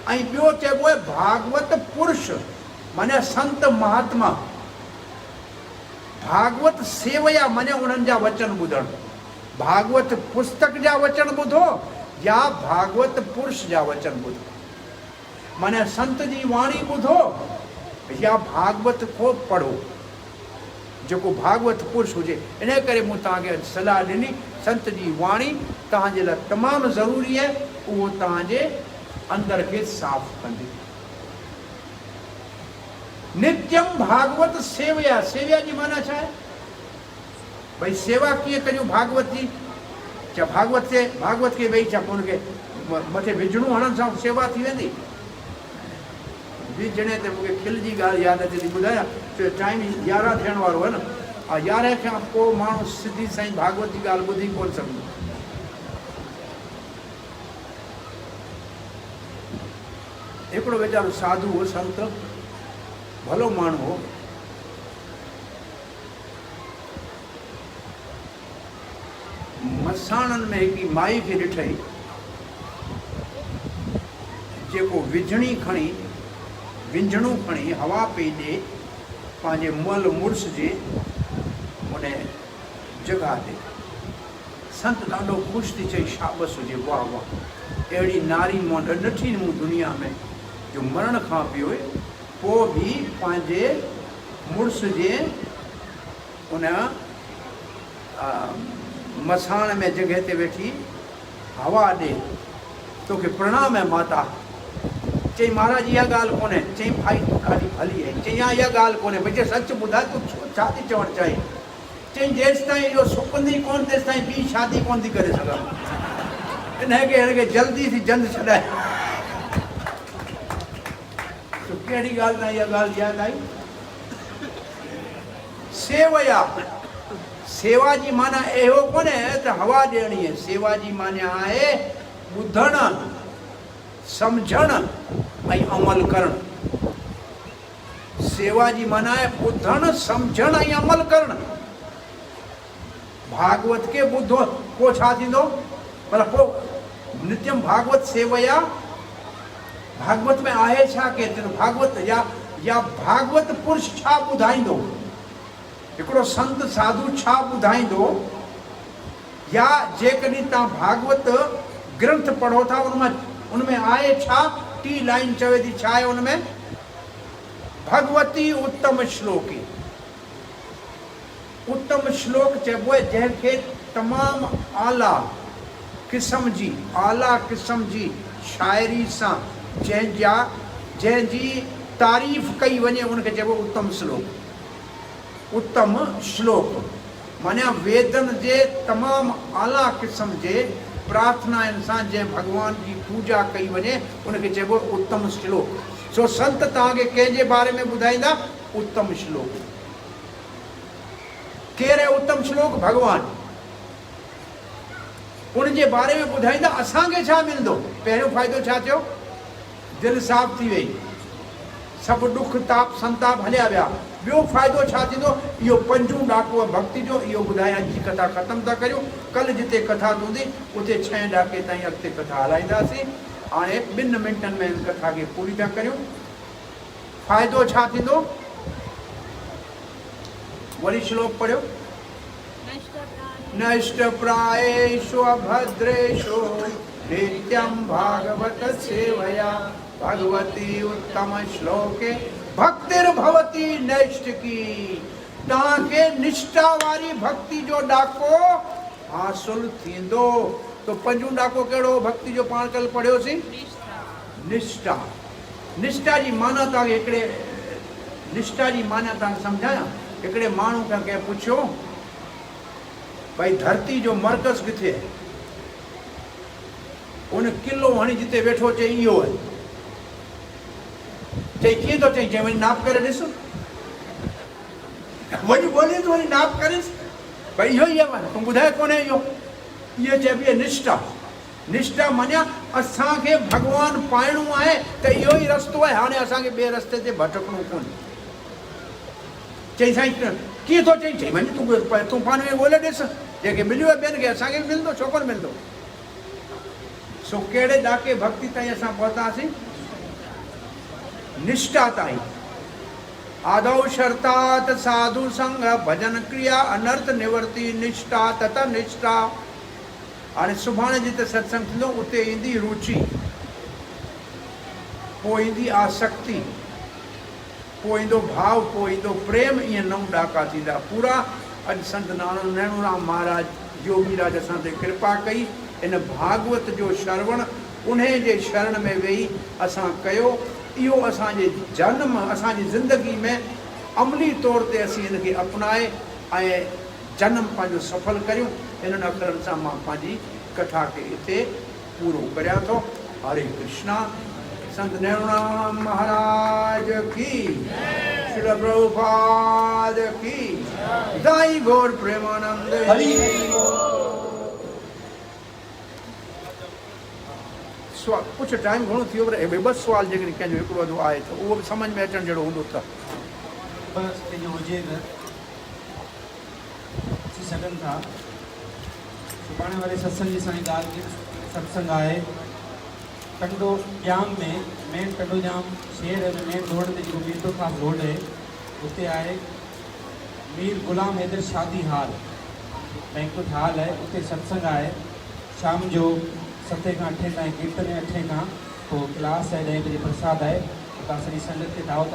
ऐं ॿियो चइबो आहे भागवत पुरुष माने संत महात्मा। भागवत सेवया माने उन्हनि जा वचन ॿुधणु। भागवत पुस्तक जा वचन ॿुधो या भागवत पुरुष जा वचन ॿुधो। माने संत जी वाणी ॿुधो या भागवत को पढ़ो जेको भागवत पुरुष हुजे। इन करे मूं तव्हांखे सलाह ॾिनी संत जी वाणी तव्हांजे लाइ तमामु ज़रूरी आहे। उहो तव्हांजे अंदर खे साफ़ कंदी। नित्यम भागवत सेवया। सेवया जी माना छा आहे? भई सेवा कीअं कयूं भागवत जी? छा भागवत खे वेही छा हुनखे मथे विझणो हणण सां सेवा थी वेंदी। विझणे ते मूंखे खिल जी ॻाल्हि यादि अचे थी ॿुधायां, छो टाइम 11 थियण वारो आहे न। 11 खां पोइ माण्हू सिधी साईं भागवत जी ॻाल्हि ॿुधी कोन सघंदो। हिकिड़ो वीचारो साधू हो, संत, भलो माण्हू हो। मसाणनि में हिकिड़ी माई खे ॾिठई जेको विझणी खणी, विंझणू खणी हवा पई ॾे पंहिंजे मुअल मुड़ुस जे उन जॻह ते। संत ॾाढो ख़ुशि थी चई, शाबस हुजे, वाह वाह, अहिड़ी नारी मूं ॾिठी मूं दुनिया में जो मरण खां पोइ बि पंहिंजे मुड़ुस जे उन मसाण में जॻह ते वेठी हवा ॾे, तोखे प्रणाम है माता। चई महाराज इहा ॻाल्हि कोन्हे। चई भाई तूं ॾाढी भली आहे। चई हा इहा ॻाल्हि कोन्हे। भई सच ॿुधाए तूं छा थी चवणु चाहीं? चई जेसि ताईं इहो सुकंदी कोन तेसि ताईं ॿी शादी कोन थी करे सघां। हिनखे जल्दी थी जंद छॾाए। कहिड़ी ॻाल्हि ताईं इहा ॻाल्हि यादि आई? सेवया, सेवा जी माना इहो कोन्हे त हवा ॾियणी आहे। सेवा जी माना आहे ॿुधणु, सम्झणु ऐं अमल करणु। सेवा जी माना आहे ॿुधणु, सम्झणु ऐं अमल करणु। भागवत खे ॿुधो पोइ छा थींदो? पर पोइ नित्यम भागवत सेवया, भागवत में आहे छा? केतिरो भागवत या भागवत पुरुष छा ॿुधाईंदो? हिकिड़ो संत साधु छा ॿुधाईंदो? या जेकॾहिं तव्हां भागवत ग्रंथ पढ़ो था उनमें आहे छा? 3 लाइन चवे थी, छा आहे उनमें? भगवती उत्तम श्लोकी। उत्तम श्लोक चइबो आहे जंहिंखे तमामु आला क़िस्म जी शाइरी सां जंहिंजी तारीफ़ कई वञे उनखे चइबो उत्तम श्लोक। उत्तम श्लोक माना वेदनि जे तमामु आला क़िस्म जे प्रार्थनाउनि सां जंहिं भॻवान जी पूजा कई वञे उनखे चइबो उत्तम श्लोक। सो संत तव्हांखे कंहिंजे बारे में ॿुधाईंदा? उत्तम श्लोक। केरु आहे उत्तम श्लोक? भॻवान। उनजे बारे में ॿुधाईंदा असांखे छा मिलंदो? पहिरियों फ़ाइदो छा थियो? दिलि साफ़ थी वई, सभु ॾुख ताप संताप हलिया विया। ॿियो फ़ाइदो छा थींदो? इहो 5 ॾाको भक्ति जो इहो ॿुधाए अॼु जी कथा ख़तमु था करियूं। कल्ह जिते कथा हूंदी उते 6 ॾाके ताईं अॻिते कथा हलाईंदासीं। हाणे 2 मिंटनि में हिन कथा खे पूरी था करियूं। फ़ाइदो छा थींदो? वरी श्लोक पढ़ियो। नष्टप्रायेषु अभद्रेषु नित्यं भागवत सेवया भगवती उत्तम श्लोके भक्तिर्भवती नष्ट की। तव्हांखे निष्ठा वारी भक्ति जो ॾाको हासिल थींदो। तो 5 ॾाको कहिड़ो भक्ति जो? पाण कल्ह पढ़ियोसीं, निष्ठा। निष्ठा जी माना तव्हांखे हिकिड़े निष्ठा जी माना तव्हांखे सम्झायां। हिकिड़े माण्हू खां कंहिं पुछियो भाई धरती जो मर्कज़ किथे आहे? उन किलो हणी जिते वेठो चई इहो आहे। चई कीअं थो चई? चई वञी नाप करे ॾिस। वञी ॻोल्हे तो वञी नाप करेसि। भाई इहो ई आहे। तूं ॿुधाए कोन्हे इहो? इहो चइबी आहे निष्ठा। निष्ठा माना असांखे भॻवानु पाइणो आहे त इहो ई रस्तो आहे। हाणे असांखे ॿिए रस्ते ते भटकणो कोन्हे। चई साईं कीअं थो चई? चई वञी तूं पाण में ॻोल्हे ॾिस। जेके मिलियो आहे ॿियनि खे असांखे बि मिलंदो, छो कोन मिलंदो? सो कहिड़े ॾाके भक्ति ताईं असां पहुतासीं? निष्ठा ताईं। आदौ शर्तात साधु संग भजन क्रिया अनर्थ निवर्ती निष्ठा तत निष्ठा। हाणे सुभाणे जिते सत्संग थींदो उते ईंदी रुचि, पोइ ईंदी आसक्ति, पोइ ईंदो भाव, पोइ ईंदो प्रेम। ईअं 9 ॾाका थींदा पूरा। अॼु संत नैणूराम महाराज योगीराज असां ते कृपा कई। इन भागवत जो श्रवण उन जे शरण में वेही असां कयो। इहो असांजे जन्म, असांजी ज़िंदगी में अमली तौर ते असीं हिनखे अपनाए ऐं जन्म पंहिंजो सफल करियूं। इन्हनि अख़रनि सां मां पंहिंजी कथा खे हिते पूरो करियां थो। हरे कृष्णा। संत नेरूराम महाराज की, श्रील प्रभुपाद की, दाई गौर प्रेमानंद हरि। कुछ टाइम घणो थी पर ॿ सुवाल जेकॾहिं कंहिंजो हिकिड़ो अधु आहे त उहो बि सम्झ में अचण जहिड़ो हूंदो त बस जो हुजे त थी सघनि था। सुभाणे वारे सत्संग जी असांजी ॻाल्हि सत्संग आहे टंडो जाम में, मेन टंडो जाम शहर में मेन रोड ते जेको मीरपुर खास रोड है उते आहे मीर गुलाम हैदर शादी हाल बैंकुट हाल है। उते सत्संग आहे शाम जो 7 खां 8 ताईं कीर्तन 8 खां पोइ क्लास है 10 बजे प्रसाद आहे। तव्हां सॼी संगत खे दावत